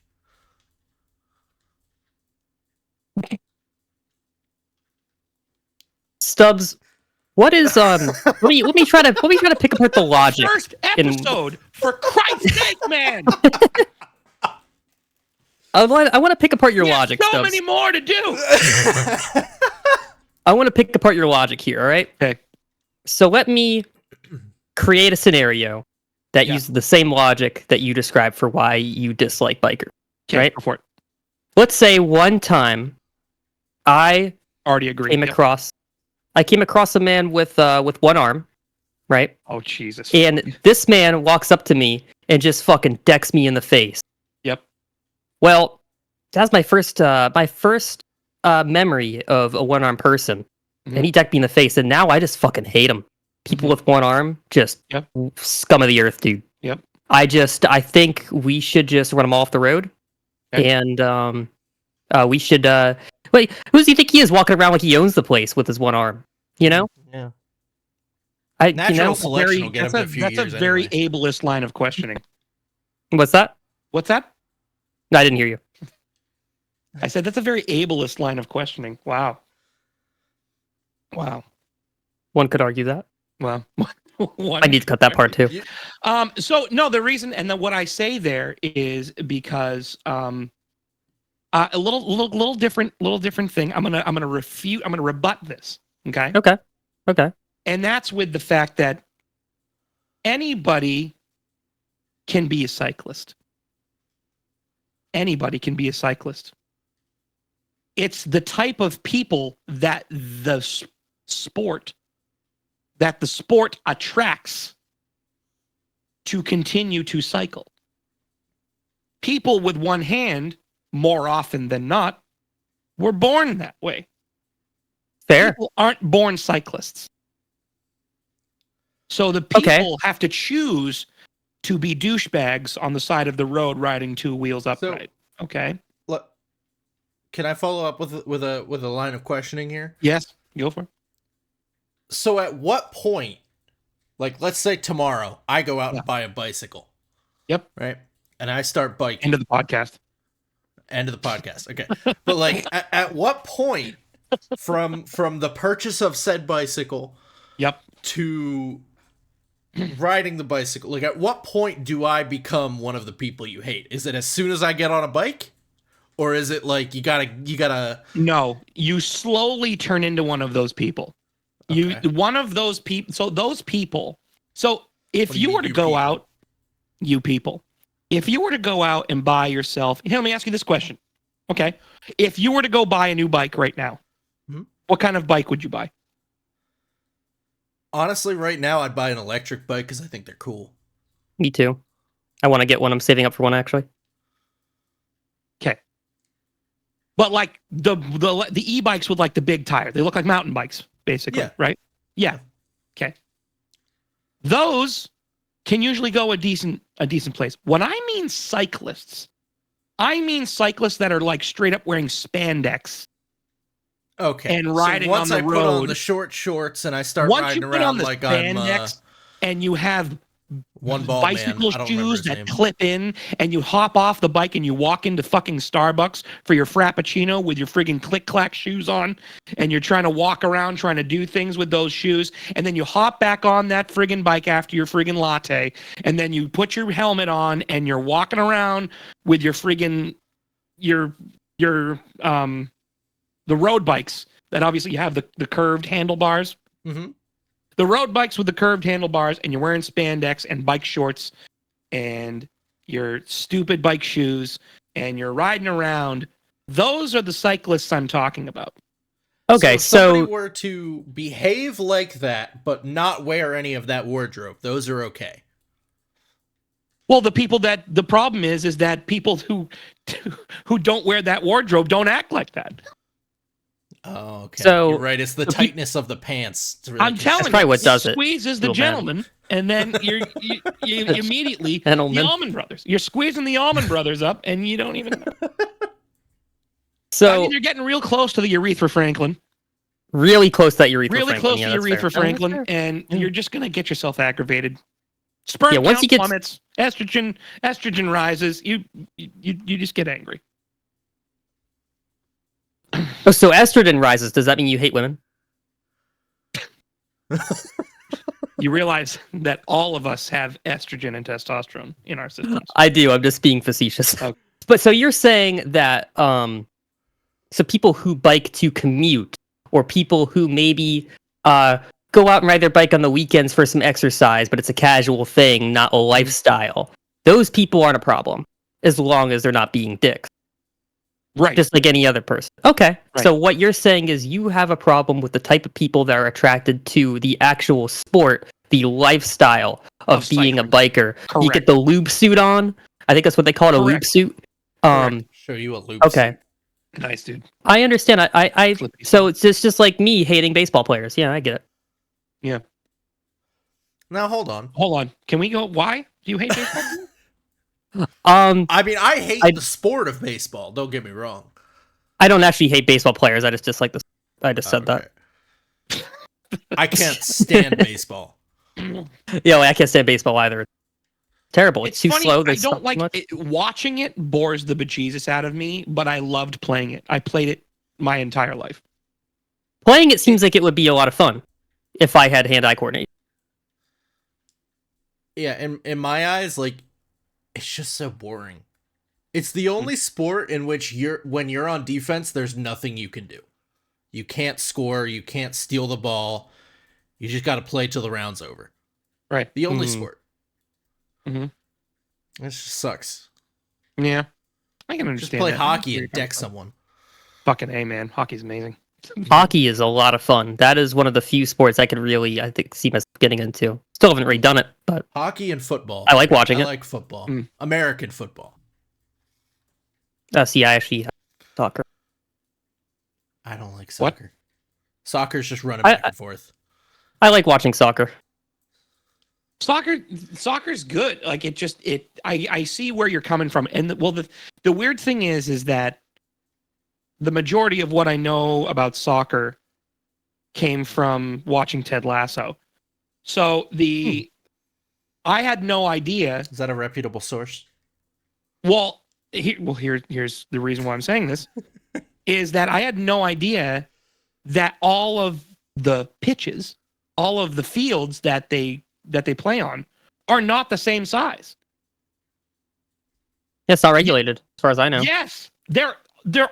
Stubs, what is let me try to pick apart the logic. First episode, for Christ's sake, man! I want to pick apart your We have logic, so Stubs. many more to do. I want to pick apart your logic here, all right? Okay. So let me create a scenario that uses the same logic that you described for why you dislike biker. Okay, right? go for it. Let's say one time I Already agree. came Yep. across a man with one arm, right? Oh, Jesus. And this man walks up to me and just fucking decks me in the face. Yep. Well, that's my first memory of a one-armed person, and he decked me in the face, and now I just fucking hate him. People with one arm, just scum of the earth, dude. Yep. I think we should just run him off the road, Okay. and we should. Wait, who does he think he is, walking around like he owns the place with his one arm? You know? Yeah. Natural selection will get him in a few that's years a very anyway. ableist line of questioning. What's that? What's that? No, I didn't hear you. I said that's a very ableist line of questioning. Wow. Wow. One could argue that. Well, I need to cut that part too. So no, the reason and what I say there is because a little different thing. I'm gonna rebut this. Okay. Okay. And that's with the fact that anybody can be a cyclist. Anybody can be a cyclist. It's the type of people that the sport attracts to continue to cycle. People with one hand, more often than not, were born that way. Fair. People aren't born cyclists. So the people have to choose to be douchebags on the side of the road riding two wheels upright. Okay? Look, can I follow up with a line of questioning here? Yes, go for it. So at what point, like let's say tomorrow, I go out and buy a bicycle. Yep. Right? And I start biking. End of the podcast. End of the podcast. Okay. But like at what point from the purchase of said bicycle to riding the bicycle, like at what point do I become one of the people you hate? Is it as soon as I get on a bike? Or is it like you gotta No, you slowly turn into one of those people. Okay. One of those people. So those people. So if you were to go out, you people, if you were to go out and buy yourself, here, let me ask you this question. Okay. If you were to go buy a new bike right now, what kind of bike would you buy? Honestly, right now I'd buy an electric bike because I think they're cool. Me too. I want to get one. I'm saving up for one actually. Okay. But like the e-bikes with like the big tire, they look like mountain bikes, basically, right? Yeah. Okay. Those can usually go a decent place. When I mean cyclists, I mean cyclists that are like straight up wearing spandex. Okay. And riding so once on the I road. put on the short shorts and I start Once riding you put around on the like spandex and you have one ball bicycle man. I don't remember shoes his that name. clip in, and you hop off the bike and you walk into fucking Starbucks for your Frappuccino with your friggin' click-clack shoes on, and you're trying to walk around trying to do things with those shoes, and then you hop back on that friggin' bike after your friggin' latte, and then you put your helmet on and you're walking around with your friggin' the road bikes that obviously you have the curved handlebars. Mm-hmm. The road bikes with the curved handlebars, and you're wearing spandex and bike shorts and your stupid bike shoes, and you're riding around. Those are the cyclists I'm talking about. Okay, so if somebody were to behave like that, but not wear any of that wardrobe, those are okay. Well, the problem is that people who don't wear that wardrobe don't act like that. Oh, okay. So you're right. It's the tightness of the pants. Really I'm telling That's probably what does it. Squeezes the Little gentleman, and then you immediately Gentleman. the Almond Brothers. You're squeezing the Almond Brothers up, and you don't even know. I So mean, you're getting real close to the Urethra Franklin. Really close to that Aretha Really Franklin. close Yeah, to that's Aretha fair. Franklin, No, that's fair. and Yeah. you're just gonna get yourself aggravated. Sperm Yeah, once count you get- plummets, estrogen rises. You just get angry. Oh, so estrogen rises. Does that mean you hate women? You realize that all of us have estrogen and testosterone in our systems. I do. I'm just being facetious. Okay. But so you're saying that so people who bike to commute, or people who maybe go out and ride their bike on the weekends for some exercise, but it's a casual thing, not a lifestyle. Those people aren't a problem as long as they're not being dicks, Right. just like any other person. Okay. Right. So what you're saying is you have a problem with the type of people that are attracted to the actual sport, the lifestyle of being a cycling. biker. You Correct. get the lube suit on. I think that's what they call it, a lube Correct. suit. Correct. Show you a loop. Okay. Nice, dude. I understand. I Flippy. so it's just like me hating baseball players. Yeah, I get it. Now hold on. Hold on. Can we go? Why do you hate baseball? I mean, I hate I- the sport of baseball. Don't get me wrong. I don't actually hate baseball players. I just dislike this. I just said Okay. I can't stand baseball. that. Yeah, I can't stand baseball either. It's terrible. It's too funny, slow. I They suck don't too like much. it. Watching it bores the bejesus out of me, but I loved playing it. I played it my entire life. Playing it seems like it would be a lot of fun if I had hand-eye coordination. Yeah, in my eyes, like, it's just so boring. It's the only sport in which when you're on defense, there's nothing you can do. You can't score, you can't steal the ball. You just got to play till the round's over. Right. The only Mhm. sport. Mhm. It just sucks. Yeah. I can Just understand. play that. hockey Where and you're coming deck from. someone. Fucking A, man. Hockey's amazing. Hockey is a lot of fun. That is one of the few sports I could really, I think, see myself getting into. Still haven't really done it, but Hockey and football. I like watching I it. like football. Mm. American football. See, I actually have soccer. I don't like What? soccer. Soccer's just running I- back and forth. I like watching soccer. Soccer's good. Like I see where you're coming from. And the weird thing is that the majority of what I know about soccer came from watching Ted Lasso. So I had no idea. Is that a reputable source? Well, here's the reason why I'm saying this is that I had no idea that all of the pitches, all of the fields that they play on are not the same size. Yeah, it's not regulated, as far as I know. Yes, they're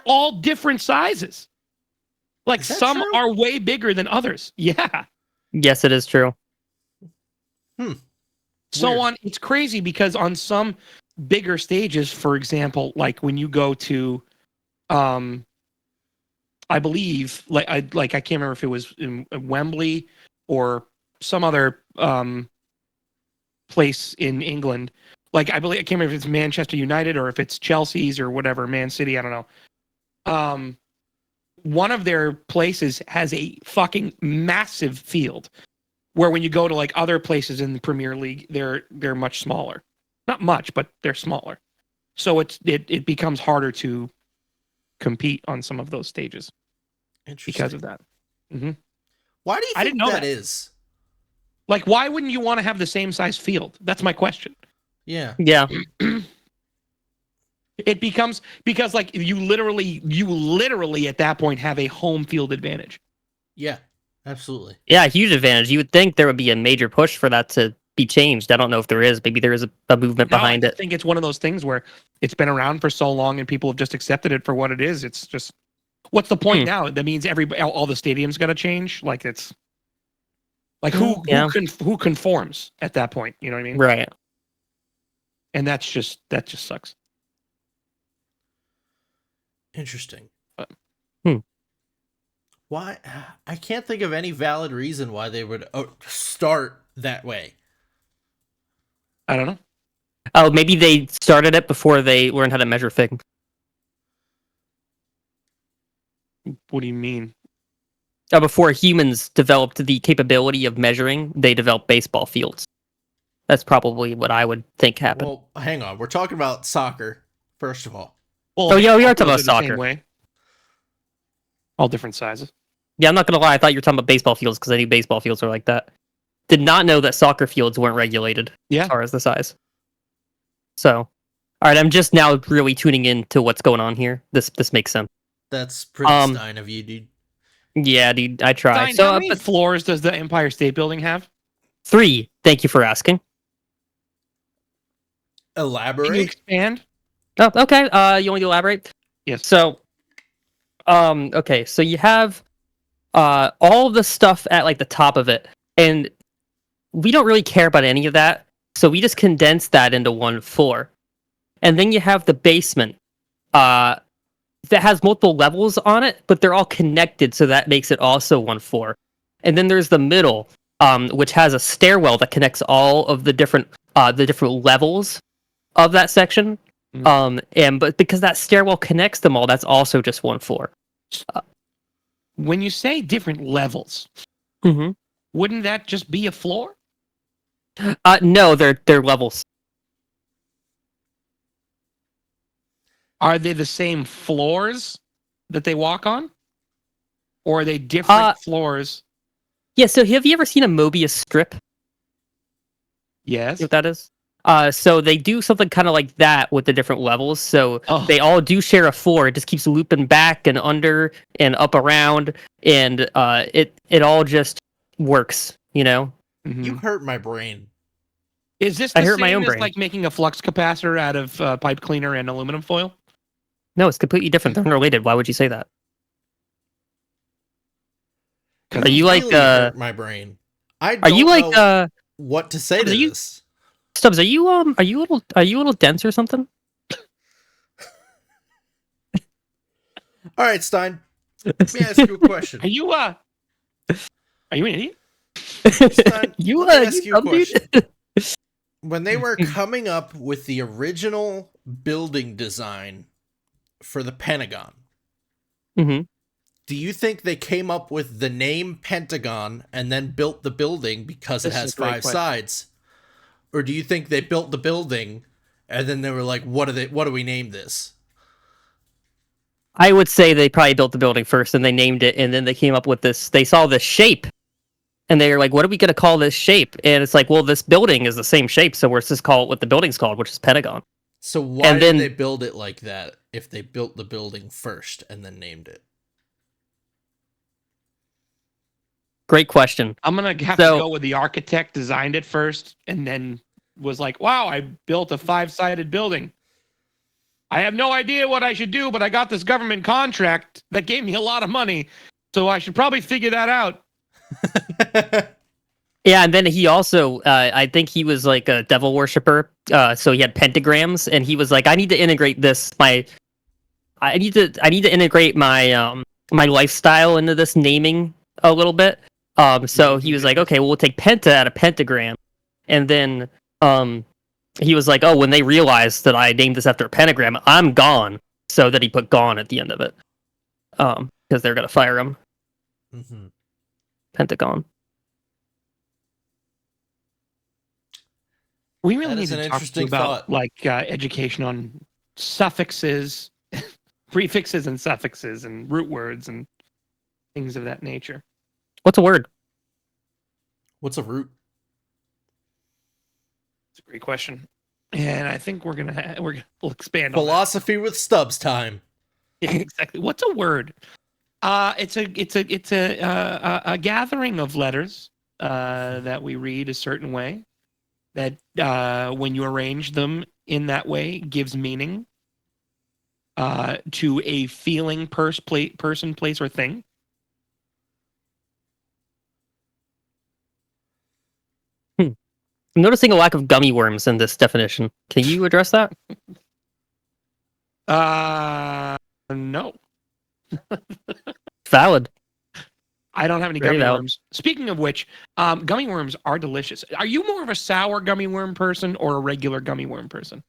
all different sizes. Like Is that some true? are way bigger than others. Yeah. Yes, it is true. So Weird. on, it's crazy because on some bigger stages, for example, like when you go to, I believe, I can't remember if it was in Wembley or some other place in England. Like I can't remember if it's Manchester United or if it's Chelsea's or whatever, Man City. I don't know. One of their places has a fucking massive field, where when you go to like other places in the Premier League, they're much smaller. Not much, but they're smaller. So it becomes harder to compete on some of those stages Interesting. because of that. Why do you I think didn't know that that. is? Like, why wouldn't you want to have the same size field? That's my question. Yeah. Yeah. It becomes because like you literally at that point have a home field advantage. Yeah. Absolutely. Yeah, huge advantage. You would think there would be a major push for that to be changed. I don't know if there is. Maybe there is a movement No, behind I it. think it's one of those things where it's been around for so long and people have just accepted it for what it is. It's just, what's the point now? That means all the stadiums got to change. Like it's like who conforms at that point? You know what I mean? Right. And that just sucks. Interesting. Hmm. Why? I can't think of any valid reason why they would start that way. I don't know. Oh, maybe they started it before they learned how to measure things. What do you mean? Before humans developed the capability of measuring, they developed baseball fields. That's probably what I would think happened. Well, hang on. We're talking about soccer, first of all. Well, Oh, yeah, we are talking those about the same soccer. way. All different sizes. Yeah, I'm not gonna lie. I thought you were talking about baseball fields because I knew baseball fields were like that. Did not know that soccer fields weren't regulated Yeah. as far as the size. So, all right, I'm just now really tuning into what's going on here. This makes sense. That's pretty Um, Stein of you, dude. Yeah, dude, I try. Stein, So, how many but floors does the Empire State Building have? 3. Thank you for asking. Can you Elaborate. expand? Oh, okay. You want me to elaborate? Yes. So, okay. So you have all of the stuff at like the top of it, and we don't really care about any of that. So we just condense that into one floor, and then you have the basement, that has multiple levels on it, but they're all connected, so that makes it also one floor. And then there's the middle, which has a stairwell that connects all of the different levels of that section. But because that stairwell connects them all, that's also just one floor. When you say different levels, Mm-hmm. wouldn't that just be a floor? No, they're levels. Are they the same floors that they walk on? Or are they different floors? Yeah, so have you ever seen a Mobius strip? Yes. You know what that is? So they do something kind of like that with the different levels. So Oh. they all do share a floor. It just keeps looping back and under and up around, and it all just works. You know? Mhm. You hurt my brain. Is this I the hurt same my own as brain. like making a flux capacitor out of pipe cleaner and aluminum foil? No, it's completely different. They're unrelated. Why would you say that? Are you like really hurt my brain? I don't Are you like know what to say to are you- this. Stubs? Are you a little dense or something? All right, Stein. Let me ask you a question. Are you an idiot? Stein, You let me ask you a dumb dude? question. When they were coming up with the original building design for the Pentagon, Mm-hmm. do you think they came up with the name Pentagon and then built the building because it This is has a great 5 question. sides? Or do you think they built the building and then they were like, what do we name this? I would say they probably built the building first and they named it, and then they came up with this. They saw this shape, and they were like, "What are we going to call this shape?" And it's like, "Well, this building is the same shape, so we're just call it what the building's called, which is Pentagon." So why And did then- they build it like that if they built the building first and then named it? Great question. I'm gonna have So- to go with the architect designed it first and then was like, wow, I built a 5-sided building. I have no idea what I should do, but I got this government contract that gave me a lot of money, so I should probably figure that out. Yeah, and then he also, I think he was like a devil worshiper. So he had pentagrams, and he was like, "I need to integrate this. I need to integrate my my lifestyle into this naming a little bit." So he was like, "Okay, well, we'll take penta out of pentagram," and then he was like, "Oh, when they realize that I named this after a pentagram, I'm gone." So that he put "gone" at the end of it, because they're gonna fire him. Mm-hmm. Pentagon. We really That need is to an talk to you interesting about thought. like education on suffixes, prefixes, and suffixes, and root words and things of that nature. What's a word? What's a root? It's a great question, and I think we'll expand on that. Philosophy with Stubs time. Yeah, exactly. What's a word? It's a gathering of letters that we read a certain way. That when you arrange them in that way, gives meaning to a feeling, person, place, or thing. I'm noticing a lack of gummy worms in this definition. Can you address that? No, Valid. I don't have any Very gummy valid. worms. Speaking of which, gummy worms are delicious. Are you more of a sour gummy worm person or a regular gummy worm person?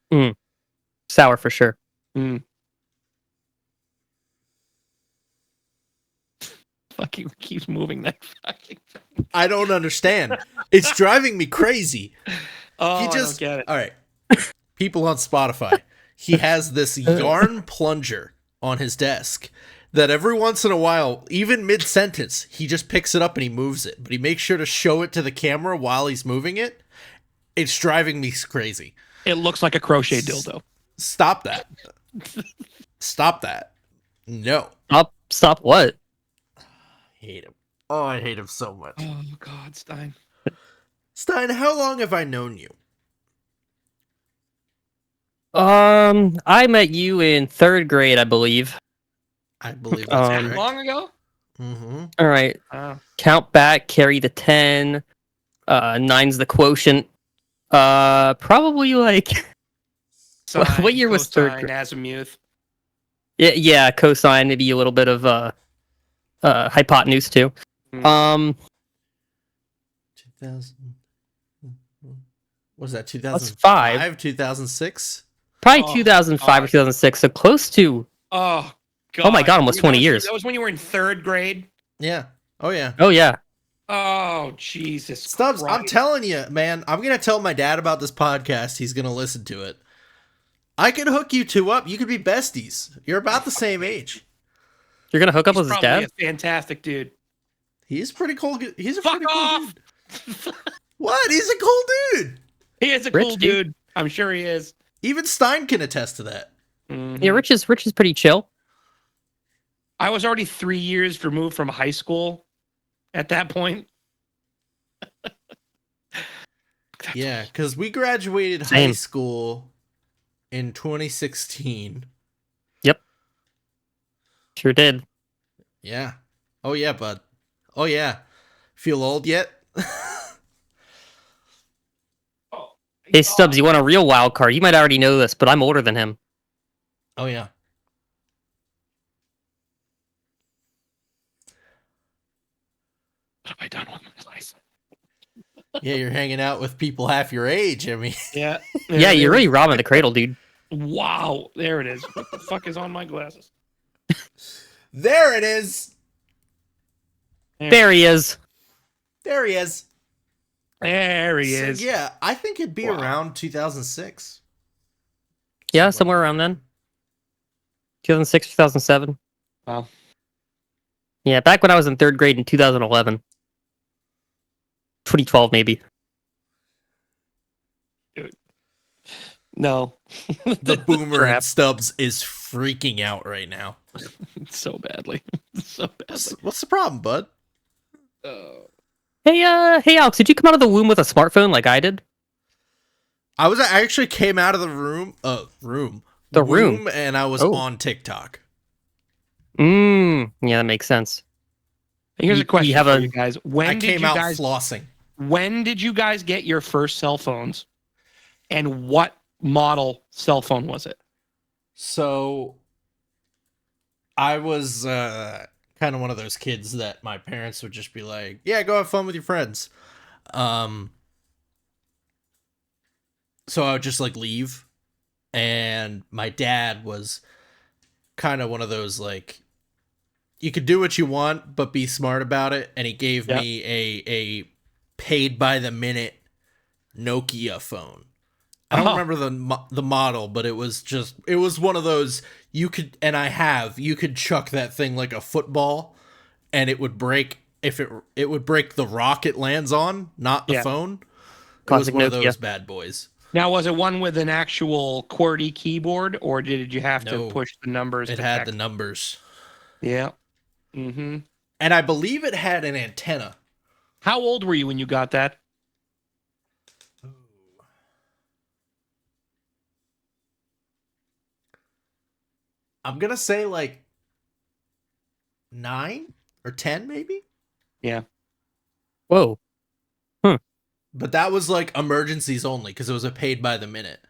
Sour for sure. Fucking keeps moving that fucking thing. I don't understand. It's driving me crazy. Oh, He I just don't get it. all right. People on Spotify. He has this yarn plunger on his desk that every once in a while, even mid-sentence, he just picks it up and he moves it. But he makes sure to show it to the camera while he's moving it. It's driving me crazy. It looks like a crochet dildo. Stop that. Stop that. No. Stop what? I hate him. Oh, I hate him so much. Oh, God, Stein. Stein, how long have I known you? I met you in 3rd grade, I believe. I believe that's That correct. long ago? Mm-hmm. All right. Oh. Count back, carry the 10. 9's the quotient. Probably like what year was 3rd grade? Azimuth. Yeah, cosine, maybe a little bit of hypotenuse too. Hmm. 2000. What was that? That's 2005, 2006? Probably Oh, 2005 or God. 2006, so close to. Oh, God. Oh my God, almost 20 years. That was when you were in 3rd grade? Yeah. Oh yeah. Oh yeah. Oh, Jesus Stubs, I'm Christ. telling you, man, I'm gonna tell my dad about this podcast. He's gonna listen to it. I could hook you two up. You could be besties. You're about the same age. You're gonna hook up He's with his probably dad? a fantastic dude. He's pretty cool. He's a Fuck pretty cool off! dude. What? He's a cool dude. He is a Rich cool dude. dude. I'm sure he is. Even Stein can attest to that. Mhm. Yeah, Rich is pretty chill. I was already 3 years removed from high school at that point. Yeah, because we graduated high Same. school in 2016. Sure did. Yeah. Oh yeah, bud. Oh yeah. Feel old yet? Oh, Hey Stubbs, you want a real wild card? You might already know this, but I'm older than him. Oh yeah. What have I done with my life? Yeah, you're hanging out with people half your age. I mean, Yeah. Yeah, you're really robbing the cradle, dude. Wow. There it is. What the fuck is on my glasses? there it is. There he is. There he is. There he So, is. yeah, I think it'd be Wow. around 2006. Yeah, somewhere around then. 2006, 2007. Wow. Yeah, back when I was in 3rd grade in 2011. 2012, maybe. No. The boomer Trap. and Stubbs is freaking out right now. So badly. So badly. What's the problem, bud? Hey, Alex, did you come out of the womb with a smartphone like I did? I actually came out of the room. The room. And I was Oh. on TikTok. Yeah, that makes sense. Here's You- a question you have for a- you guys. I When did came you out guys flossing. when did you guys get your first cell phones? And what model cell phone was it? So I was kind of one of those kids that my parents would just be like, "Yeah, go have fun with your friends." So I would just like leave, and my dad was kind of one of those like, you could do what you want, but be smart about it. And he gave Yep. me a paid by the minute Nokia phone. I don't Oh. remember the model, but it was one of those you could chuck that thing like a football, and it would break if it would break the rock it lands on, not the Yeah. phone. It was Classic one of Nokia. those bad boys. Now, was it one with an actual QWERTY keyboard, or did you have No. to push the numbers? It to had text? the numbers, Yeah. Mm-hmm. and I believe it had an antenna. How old were you when you got that? I'm gonna say like 9 or 10, maybe. Whoa. But that was like emergencies only because it was a paid by the minute.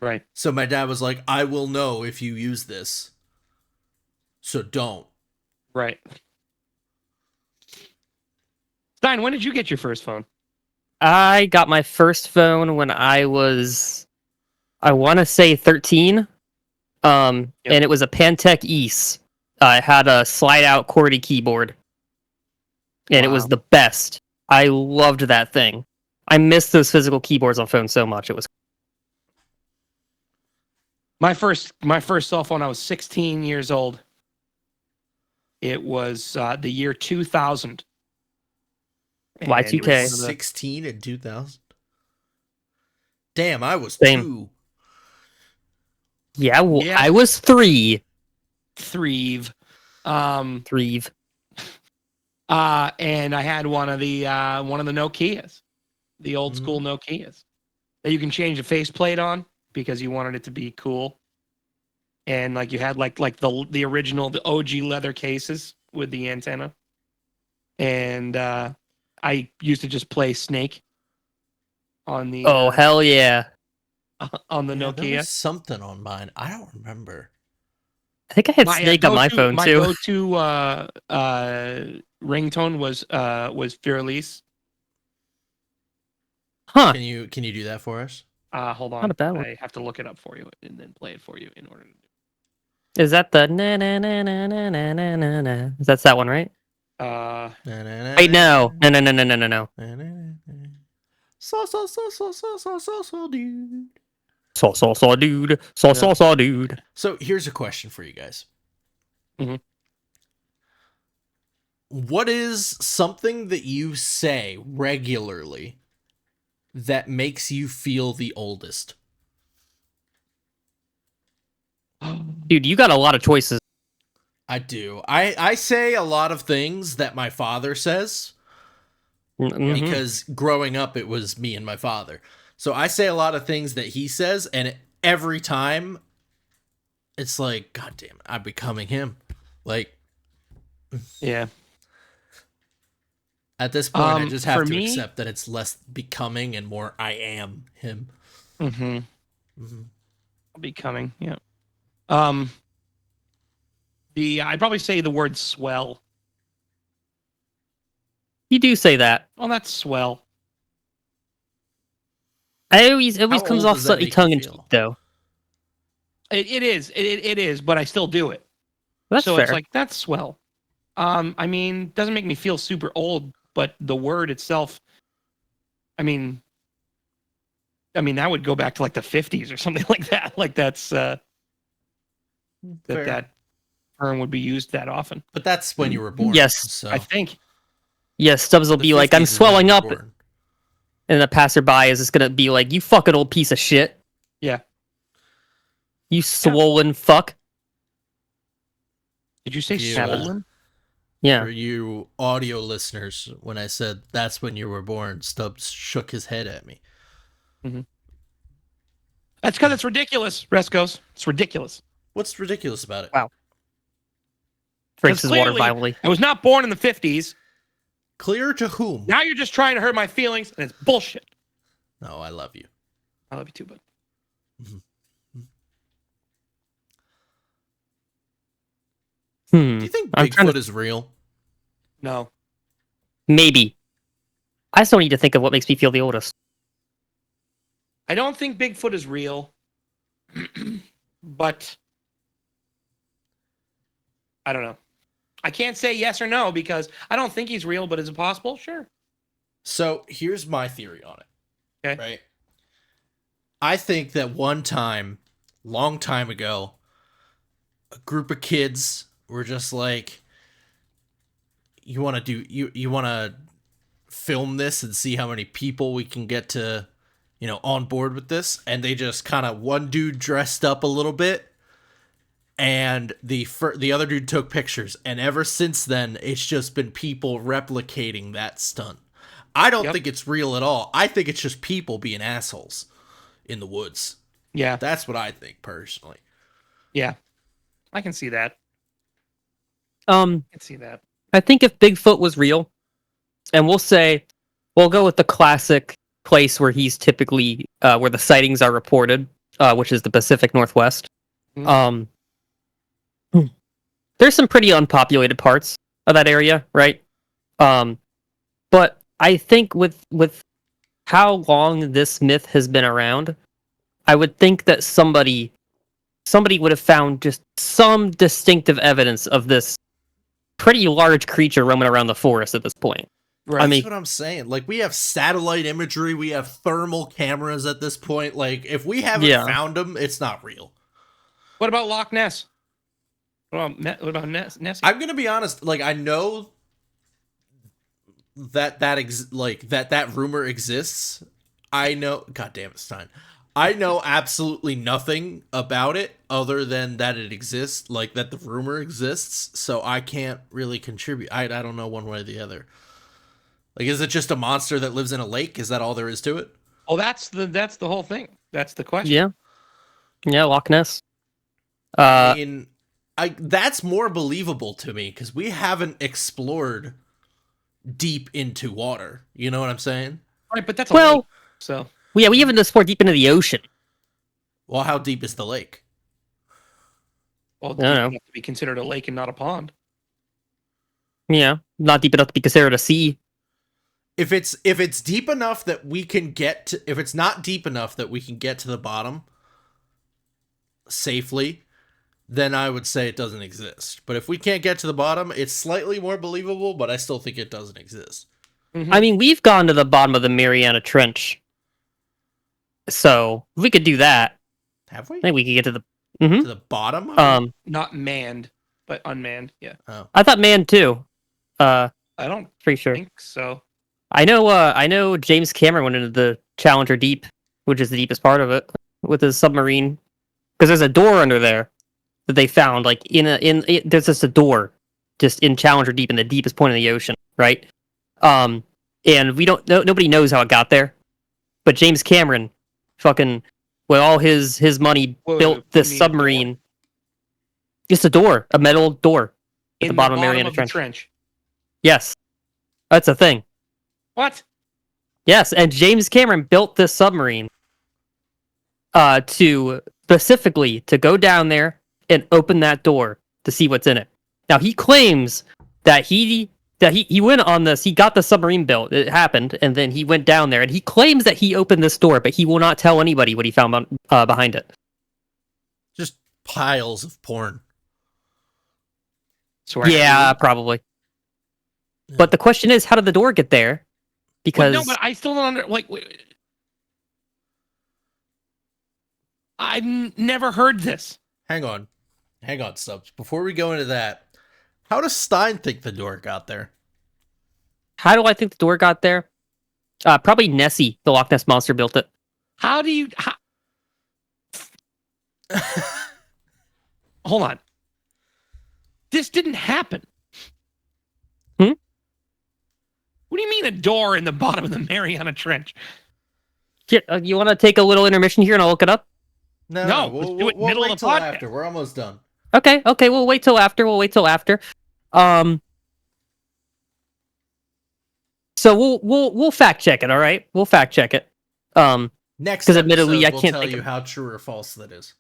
Right. So my dad was like, "I will know if you use this, so don't." Right. Stein, when did you get your first phone? I got my first phone when I was, I want to say 13. And it was a Pantech East. It had a slide-out QWERTY keyboard. And it was Wow. the best. I loved that thing. I miss those physical keyboards on phones so much. It was My first cell phone, I was 16 years old. It was the year 2000. Y2K. And it was one of the- 16 in 2000. Damn, I was Same. 2. Yeah, well, Yeah. I was 3. Threve. 3. And I had one of the Nokias, the old school Nokias that you can change the faceplate on because you wanted it to be cool. And like you had like the original, the OG leather cases with the antenna. And I used to just play Snake on the Oh, hell yeah. on the Yeah, there Nokia. was something on mine. I don't remember. I think I had Snake on my phone, my too. go-to ringtone was Fearless. Huh. Can you do that for us? Hold on. Not a bad one. I have to look it up for you and then play it for you in order to do. Is that the na na na na na na na na na? That's that one, right? Wait, no. No, no, no, no, no, no, no. So, dude. Saw, dude. Saw, dude. So here's a question for you guys. Mhm. What is something that you say regularly that makes you feel the oldest? Dude, you got a lot of choices. I do. I say a lot of things that my father says Mhm. because growing up it was me and my father. So I say a lot of things that he says, and every time it's like, God damn it, I'm becoming him. Like, Yeah. at this point, I just have for to me- accept that it's less becoming and more I am him. Mm-hmm. Mhm. Becoming. Yeah. I'd probably say the word swell. You do say that. Oh, that's swell. It always How comes old off does that slightly make you tongue in cheek, feel? though. It is, but I still do it. That's So fair. it's like that's swell. I mean, doesn't make me feel super old, but the word itself, I mean that would go back to like the 50s or something like that. Like that's Fair. that term would be used that often. But that's when you were born. Yes. So I think. Yes, Stubs will the be like, I'm 50s is when swelling you were up. born. And the passerby is just going to be like, you fucking old piece of shit. Yeah. You swollen fuck. Did you say You, swollen? Yeah. For you audio listeners, when I said that's when you were born, Stubbs shook his head at me. That's because it's ridiculous, Rescos. It's ridiculous. What's ridiculous about it? Wow. Drinks Because his water clearly, violently. I was not born in the 50s. Clear to whom? Now you're just trying to hurt my feelings, and it's bullshit. No, I love you. I love you too, bud. Do you think I'm trying Bigfoot to- is real? No. Maybe. I still need to think of what makes me feel the oldest. I don't think Bigfoot is real. But I don't know. I can't say yes or no because I don't think he's real, but is it possible? Sure. So here's my theory on it. Okay. Right? I think that one time, long time ago, a group of kids were just like, you want to film this and see how many people we can get to, on board with this, and they just kind of, one dude dressed up a little bit and the other dude took pictures, and ever since then it's just been people replicating that stunt. I don't think it's real at all. I think it's just people being assholes in the woods. Yeah. That's what I think personally. Yeah. I can see that. I can see that. I think if Bigfoot was real, and we'll go with the classic place where he's typically, where the sightings are reported, which is the Pacific Northwest. Mhm. There's some pretty unpopulated parts of that area, right? But I think with how long this myth has been around, I would think that somebody would have found just some distinctive evidence of this pretty large creature roaming around the forest at this point. Right. I mean, That's what I'm saying. Like, we have satellite imagery, we have thermal cameras at this point. Like, if we haven't found them, it's not real. What about Loch Ness? What about Nessie? I'm gonna be honest. Like, I know that rumor exists. I know. God damn it, Stein. I know absolutely nothing about it other than that it exists, like that the rumor exists. So I can't really contribute. I don't know one way or the other. Like, is it just a monster that lives in a lake? Is that all there is to it? Oh, that's the whole thing. That's the question. Yeah. Yeah, Loch Ness. I mean, that's more believable to me because we haven't explored deep into water. You know what I'm saying? Right, but that's a Well, lake, so yeah, we haven't explored deep into the ocean. Well, how deep is the lake? well, I don't know. it have to be considered a lake and not a pond. Yeah, not deep enough to be considered a sea. If it's deep enough that we can get to, if it's not deep enough that we can get to the bottom safely, then I would say it doesn't exist. But if we can't get to the bottom, it's slightly more believable, but I still think it doesn't exist. Mhm. I mean, we've gone to the bottom of the Mariana Trench. So, if we could do that, Have we? I think we could get to the... To the bottom of it? Not manned, but unmanned. Yeah, Oh. I thought man too. I don't Pretty sure. think so. I know James Cameron went into the Challenger Deep, which is the deepest part of it, with his submarine. Because there's a door under there that they found, like there's just a door just in Challenger Deep in the deepest point of the ocean, right? And we don't nobody knows how it got there. But James Cameron fucking with all his money Wait, built you this mean submarine. Just a door, a metal door at In the bottom of of Mariana the Trench. trench. Yes. That's a thing. What? Yes, and James Cameron built this submarine to specifically to go down there and open that door to see what's in it. Now he claims that he went on this, he got the submarine built, it happened, and then he went down there and he claims that he opened this door, but he will not tell anybody what he found behind it. Just piles of porn. So Yeah, probably. Yeah. But the question is, how did the door get there? Because no, but I still don't I've never heard this. Hang on, Stubs. Before we go into that, how does Stein think the door got there? how do I think the door got there? Probably Nessie, the Loch Ness Monster, built it. How do you? Hold on. This didn't happen. What do you mean a door in the bottom of the Mariana Trench? Here, you want to take a little intermission here and I'll look it up? No, let's do it middle of wait the till podcast. after. We're almost done. Okay, we'll wait till after. So we'll fact check it, all right? We'll fact check it. Next, 'Cause admittedly, episode, I can't we'll tell think you of- how true or false that is.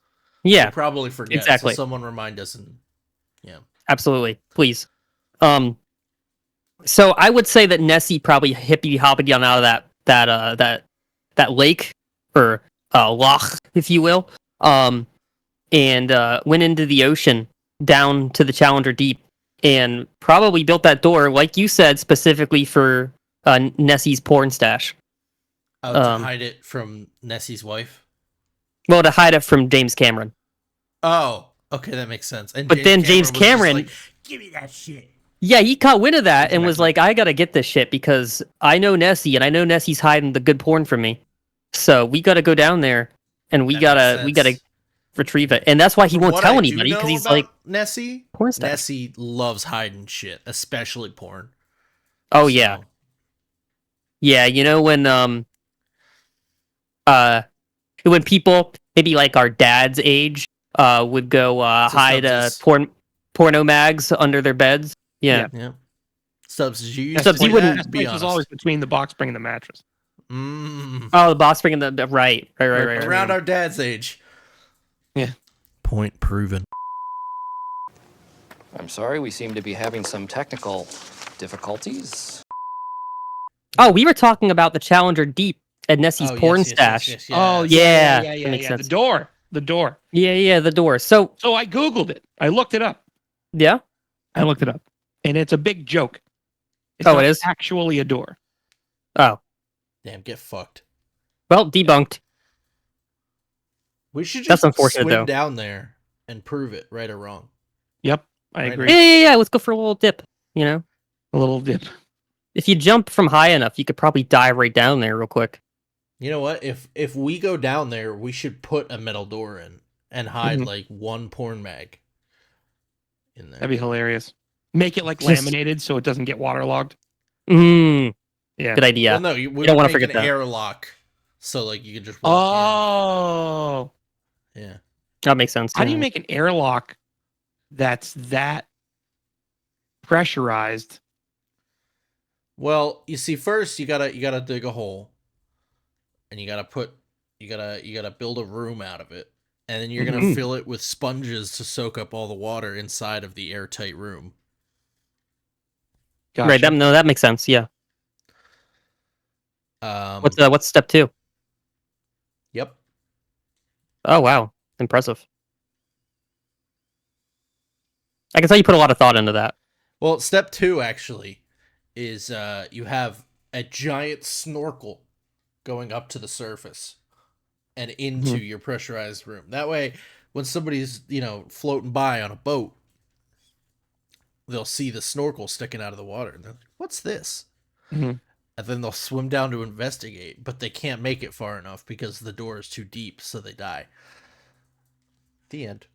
Yeah, We'll probably forget. exactly. So someone remind us, and absolutely. Please. So I would say that Nessie probably hippy hoppity on out of that lake or loch, if you will, and went into the ocean down to the Challenger Deep and probably built that door, like you said, specifically for Nessie's porn stash. to hide it from Nessie's wife. Well, to hide it from James Cameron. Oh, okay, that makes sense. And But then James was just Cameron- like, give me that shit. Yeah, he caught wind of that and was Exactly. like, I gotta get this shit because I know Nessie and I know Nessie's hiding the good porn from me. So we gotta go down there and we That makes gotta sense. retrieve it. And that's why he From won't what tell I do anybody know because he's about like, Nessie. porn stuff. Nessie loves hiding shit, especially porn. Oh So- yeah. Yeah, you know when people maybe like our dad's age would go So hide Stubbs porno mags under their beds. Yeah. Yeah. Stubbs, did you Stubbs, used to you do wouldn't- that? Best Be place was honest. always between the box spring and the mattress. Oh, the boss bringing the right. Around our dad's age. Yeah. Point proven. I'm sorry, we seem to be having some technical difficulties. Oh, we were talking about the Challenger Deep at Nessie's porn stash. Oh Yeah, yeah. that makes The sense. door. The door. Yeah, the door. So So I Googled it. I looked it up. yeah. I looked it up. And it's a big joke. It's Oh, not it is? actually a door. Oh, Damn, get fucked. well, debunked. We should That's just unfortunate, swim though. down there and prove it, right or wrong. Yep, I Right agree. now. Yeah. Let's go for a little dip. You know, A little dip. if you jump from high enough, you could probably dive right down there real quick. You know what? If we go down there, we should put a metal door in and hide Mhm. like one porn mag in there. That'd be hilarious. Make it like Just- laminated so it doesn't get waterlogged. Mm, Yeah. good idea. Well, no, we don't would wanna make forget an that. airlock, so like you could just walk Oh. in. Yeah. That makes sense. How do yeah. you make an airlock that's that pressurized? Well, you see, first you gotta dig a hole, and you gotta build a room out of it, and then you're gonna Mhm. fill it with sponges to soak up all the water inside of the airtight room. Gotcha. Right. That makes sense. Yeah. What's step 2? Yep. Oh wow, impressive. I can tell you put a lot of thought into that. Well, step 2 actually is you have a giant snorkel going up to the surface and into your pressurized room. That way, when somebody's floating by on a boat, they'll see the snorkel sticking out of the water and they're like, "What's this?" Mhm. And then they'll swim down to investigate, but they can't make it far enough because the door is too deep, so they die. The end.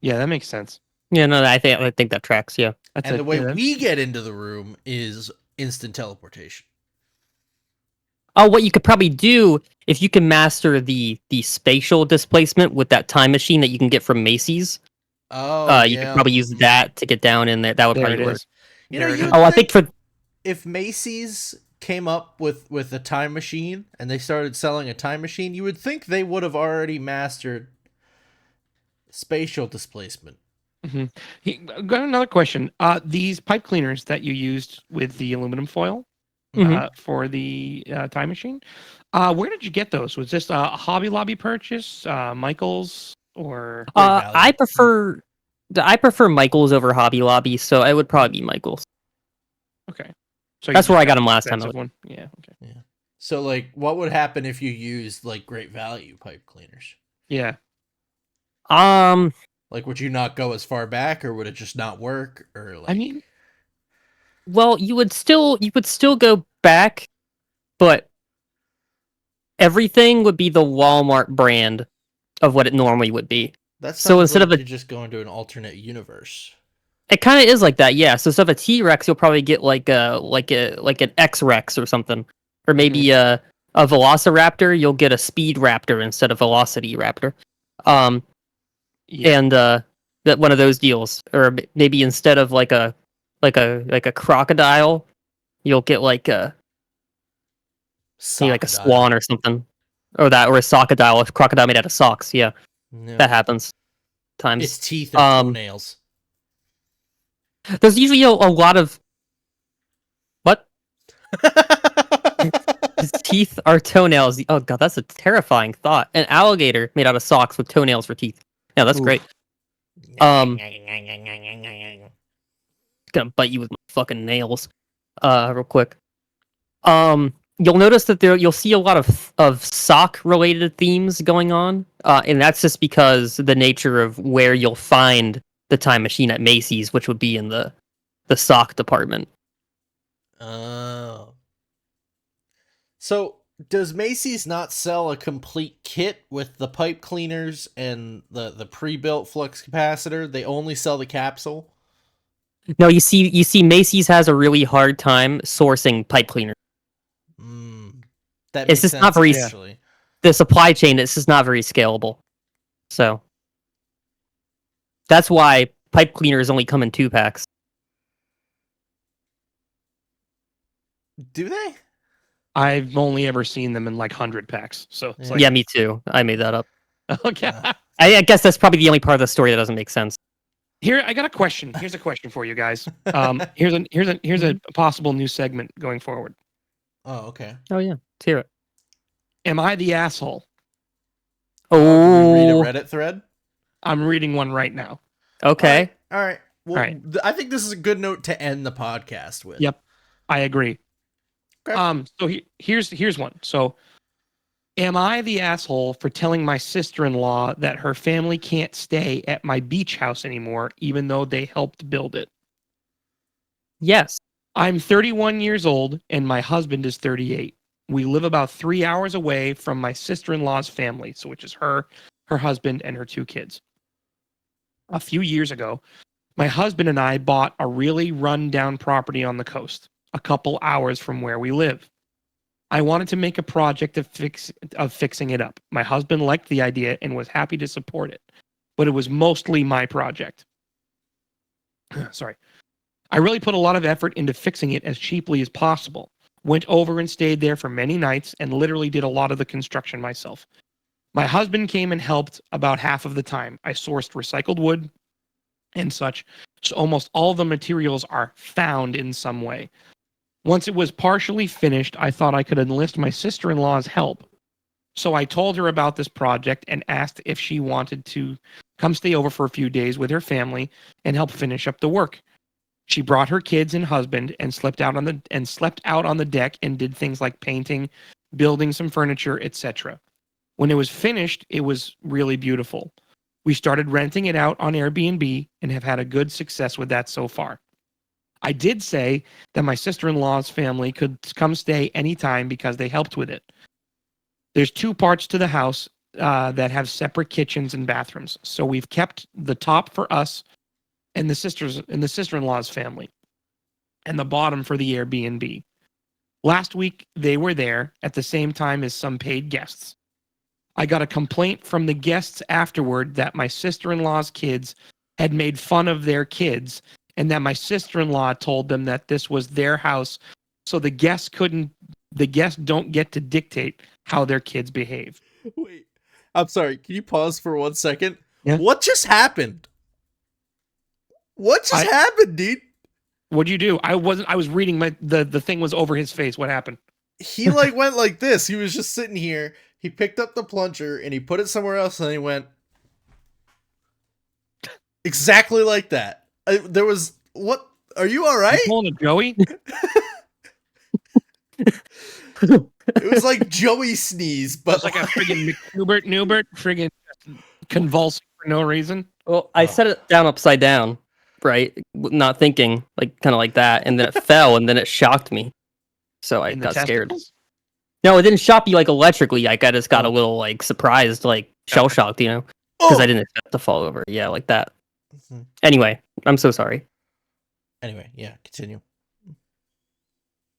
Yeah, that makes sense. Yeah, no, I think that tracks. Yeah. That's And the way yeah, we get into the room is instant teleportation. Oh, what you could probably do if you can master the spatial displacement with that time machine that you can get from Macy's. Oh, You could probably use that to get down in there. That would there probably it work. is. You know, There it you is. would Oh, I think for if Macy's came up with a time machine and they started selling a time machine, you would think they would have already mastered spatial displacement. Got another question. These pipe cleaners that you used with the aluminum foil Mhm. for the time machine, where did you get those? Was this a Hobby Lobby purchase, Michael's, or? Great value. I prefer Michael's over Hobby Lobby, so it would probably be Michael's. Okay, so you That's just where I got got them the last time. expensive one. Yeah. Okay. So, like, what would happen if you used like Great Value pipe cleaners? Yeah. Like, would you not go as far back, or would it just not work, or like? I mean, Well, you would still go back, but everything would be the Walmart brand of what it normally would be. that sounds so instead like of a- you're just going to an alternate universe. It kind of is like that, yeah. So instead of a T-Rex, you'll probably get like an X-Rex or something, or maybe a Velociraptor. You'll get a Speed Raptor instead of Velocity Raptor. yeah. And that one of those deals, or maybe instead of like a crocodile, you'll get like maybe like a Socodile. swan or something, or a sockadile, a crocodile made out of socks. Yeah, No. that happens times. Its teeth are Um, toenails. There's usually a lot of what? His teeth are toenails. Oh god, that's a terrifying thought. An alligator made out of socks with toenails for teeth. Yeah, that's Oof. great. Gonna bite you with my fucking nails. Real quick. You'll notice that you'll see a lot of sock related themes going on, and that's just because the nature of where you'll find the time machine at Macy's, which would be in the sock department. Oh. So, does Macy's not sell a complete kit with the pipe cleaners and the pre-built flux capacitor? They only sell the capsule? No, you see, Macy's has a really hard time sourcing pipe cleaners. That It's makes just not sense, very- actually. The supply chain is just not very scalable. So that's why pipe cleaners only come in 2-packs. Do they? I've only ever seen them in like 100 packs. So it's Yeah. like, Yeah, me too. I made that up. okay. I guess that's probably the only part of the story that doesn't make sense. Here, I got a question. Here's a question for you guys. Here's a possible new segment going forward. Oh, okay. Oh yeah, let's hear it. Am I the asshole? Did we read a Oh, Reddit thread? I'm reading one right now. okay. All right. Well, All right. I think this is a good note to end the podcast with. Yep. I agree. Okay. So here's one. So Am I the asshole for telling my sister-in-law that her family can't stay at my beach house anymore, even though they helped build it? Yes. I'm 31 years old and my husband is 38. We live about 3 hours away from my sister-in-law's family, so which is her husband, and her 2 kids. A few years ago, my husband and I bought a really run-down property on the coast, a couple hours from where we live. I wanted to make a project of fixing it up. My husband liked the idea and was happy to support it, but it was mostly my project. Sorry. I really put a lot of effort into fixing it as cheaply as possible. Went over and stayed there for many nights and literally did a lot of the construction myself. My husband came and helped about half of the time. I sourced recycled wood and such, so almost all the materials are found in some way. Once it was partially finished, I thought I could enlist my sister-in-law's help. So I told her about this project and asked if she wanted to come stay over for a few days with her family and help finish up the work. She brought her kids and husband and slept out on the deck and did things like painting, building some furniture, etc. When it was finished, it was really beautiful. We started renting it out on Airbnb and have had a good success with that so far. I did say that my sister-in-law's family could come stay anytime because they helped with it. There's 2 parts to the house that have separate kitchens and bathrooms, so we've kept the top for us and the sister-in-law's family, and the bottom for the Airbnb. Last week, they were there at the same time as some paid guests. I got a complaint from the guests afterward that my sister-in-law's kids had made fun of their kids, and that my sister-in-law told them that this was their house, so the guests don't get to dictate how their kids behave. Wait, I'm sorry. Can you pause for 1 second? Yeah. What just happened? What just happened, dude? What'd you do? I was reading the thing was over his face. What happened? He like went like this. He was just sitting here. He picked up the plunger and he put it somewhere else, and he went exactly like that. There was what? Are you all right? You pulling a Joey? It was like Joey sneeze, but It's like a friggin' Newbert, friggin' convulsing for no reason. Well, I set it down upside down, right? Not thinking, like kind of like that, and then it fell, and then it shocked me. So I In the got scared. testicles? No, it didn't shock me like electrically. Like I just got a little like surprised, like shell shocked, because I didn't expect to fall over. Yeah, like that. Mhm. Anyway, I'm so sorry. Anyway, yeah, continue.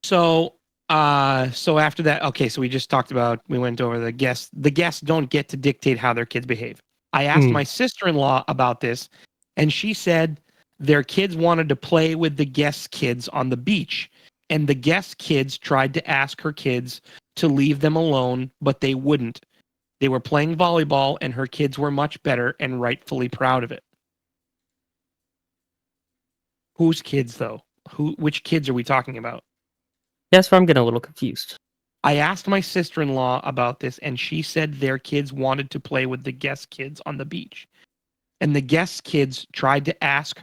So after that, okay, so we just talked about, we went over the guests. The guests don't get to dictate how their kids behave. I asked my sister-in-law about this, and she said their kids wanted to play with the guests' kids on the beach, and the guests' kids tried to ask her kids to leave them alone, but they wouldn't. They were playing volleyball, and her kids were much better and rightfully proud of it. Whose kids, though? Which kids are we talking about? That's where I'm getting a little confused. I asked my sister-in-law about this, and she said their kids wanted to play with the guest kids on the beach. And the guest kids tried to ask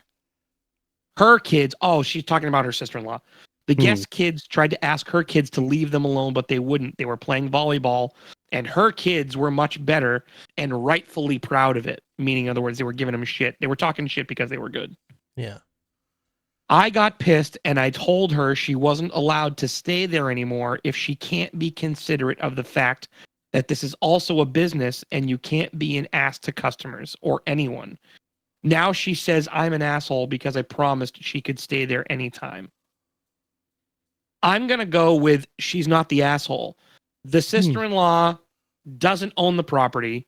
her kids, oh, she's talking about her sister-in-law. The guest kids tried to ask her kids to leave them alone, but they wouldn't. They were playing volleyball, and her kids were much better and rightfully proud of it. Meaning, in other words, they were giving them shit. They were talking shit because they were good. Yeah. I got pissed and I told her she wasn't allowed to stay there anymore if she can't be considerate of the fact that this is also a business and you can't be an ass to customers or anyone. Now she says I'm an asshole because I promised she could stay there anytime. I'm going to go with she's not the asshole. The sister-in-law doesn't own the property.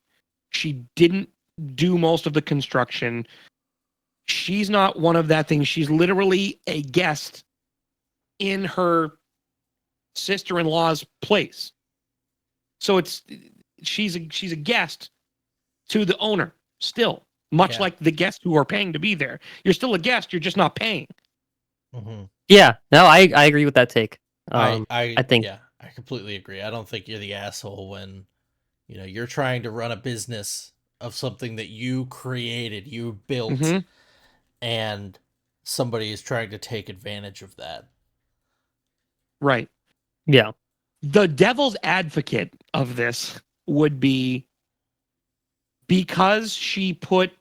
She didn't do most of the construction. She's not one of that thing. She's literally a guest in her sister-in-law's place. So she's a guest to the owner still, much like the guests who are paying to be there. You're still a guest, you're just not paying. Mm-hmm. Yeah, no, I agree with that take. I think yeah, I completely agree. I don't think you're the asshole when you're trying to run a business of something that you created, you built, and somebody is trying to take advantage of that. Right. Yeah. The devil's advocate of this would be because she put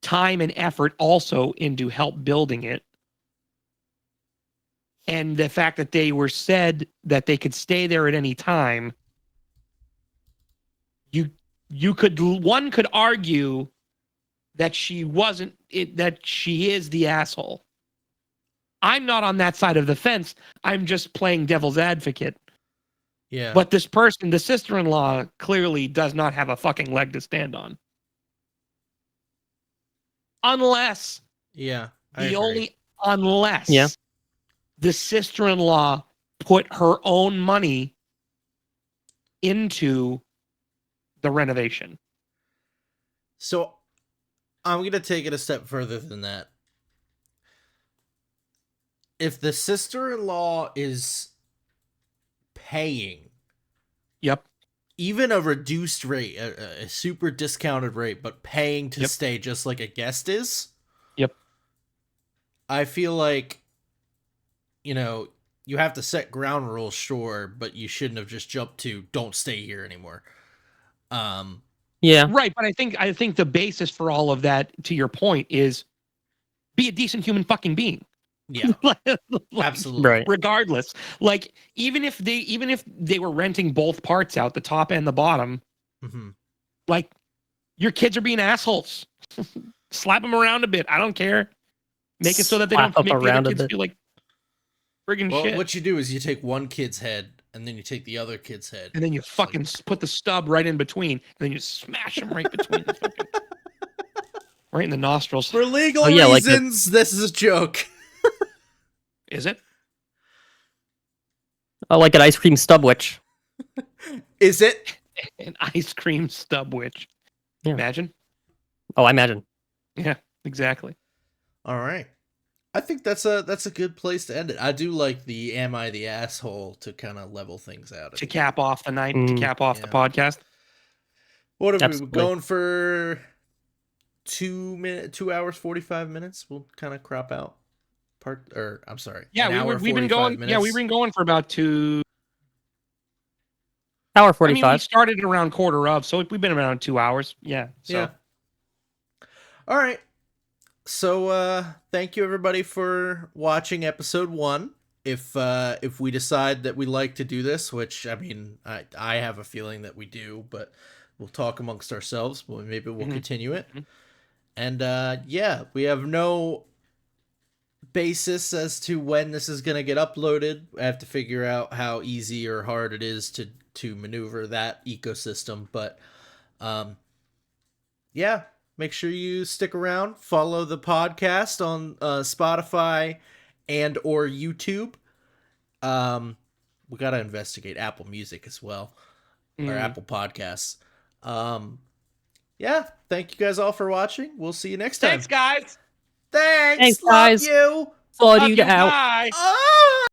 time and effort also into help building it. And the fact that they were said that they could stay there at any time, one could argue that she wasn't that she is the asshole. I'm not on that side of the fence. I'm just playing devil's advocate. Yeah. But this person, the sister-in-law, clearly does not have a fucking leg to stand on. Unless yeah. unless Yeah. the sister-in-law put her own money into the renovation. So I'm going to take it a step further than that. If the sister-in-law is paying, Yep. even a reduced rate, a super discounted rate, but paying to Yep. stay just like a guest is, Yep. I feel like, you know, you have to set ground rules, sure, but you shouldn't have just jumped to don't stay here anymore. Yeah. Right, but I think the basis for all of that, to your point, is be a decent human fucking being. Yeah, Like, absolutely. Right. regardless, like even if they were renting both parts out, the top and the bottom, Mm-hmm. like your kids are being assholes. Slap them around a bit. I don't care. Make it so that they Slap don't up make the around other a kids bit. feel like friggin' Well, shit. what you do is you take one kid's head, and then you take the other kid's head. And then you fucking put the stub right in between, and then you smash them right between the fucking, right in the nostrils. For legal Oh, yeah, like the- reasons, this is a joke. Is it? Like an ice cream stub witch. Is it? An ice cream stub witch. Yeah. Imagine. Oh, I imagine. Yeah, exactly. All right. I think that's a good place to end it. I do like the "Am I the asshole" to kind of level things out. To cap off the night, to cap off the Yeah. podcast. What are we Absolutely. going for? 2 hours 45 minutes. We'll kind of crop out part, or I'm sorry. Yeah, an hour, we've been 45 going. Minutes. Yeah, we've been going for about 2. Hour I mean, 45. we started around quarter of, so we've been around 2 hours. Yeah. So. Yeah. All right. So thank you everybody for watching episode 1. If we decide that we like to do this, which I mean I have a feeling that we do, but we'll talk amongst ourselves. Well, maybe we'll continue it. And yeah, we have no basis as to when this is gonna get uploaded. I have to figure out how easy or hard it is to maneuver that ecosystem, but yeah, make sure you stick around, follow the podcast on Spotify and or YouTube. We gotta investigate Apple Music as well, or Apple Podcasts. Yeah, thank you guys all for watching. We'll see you next time. Thanks, guys. Thanks Thanks, love guys. you. Flood Love you you. out. Bye. Oh!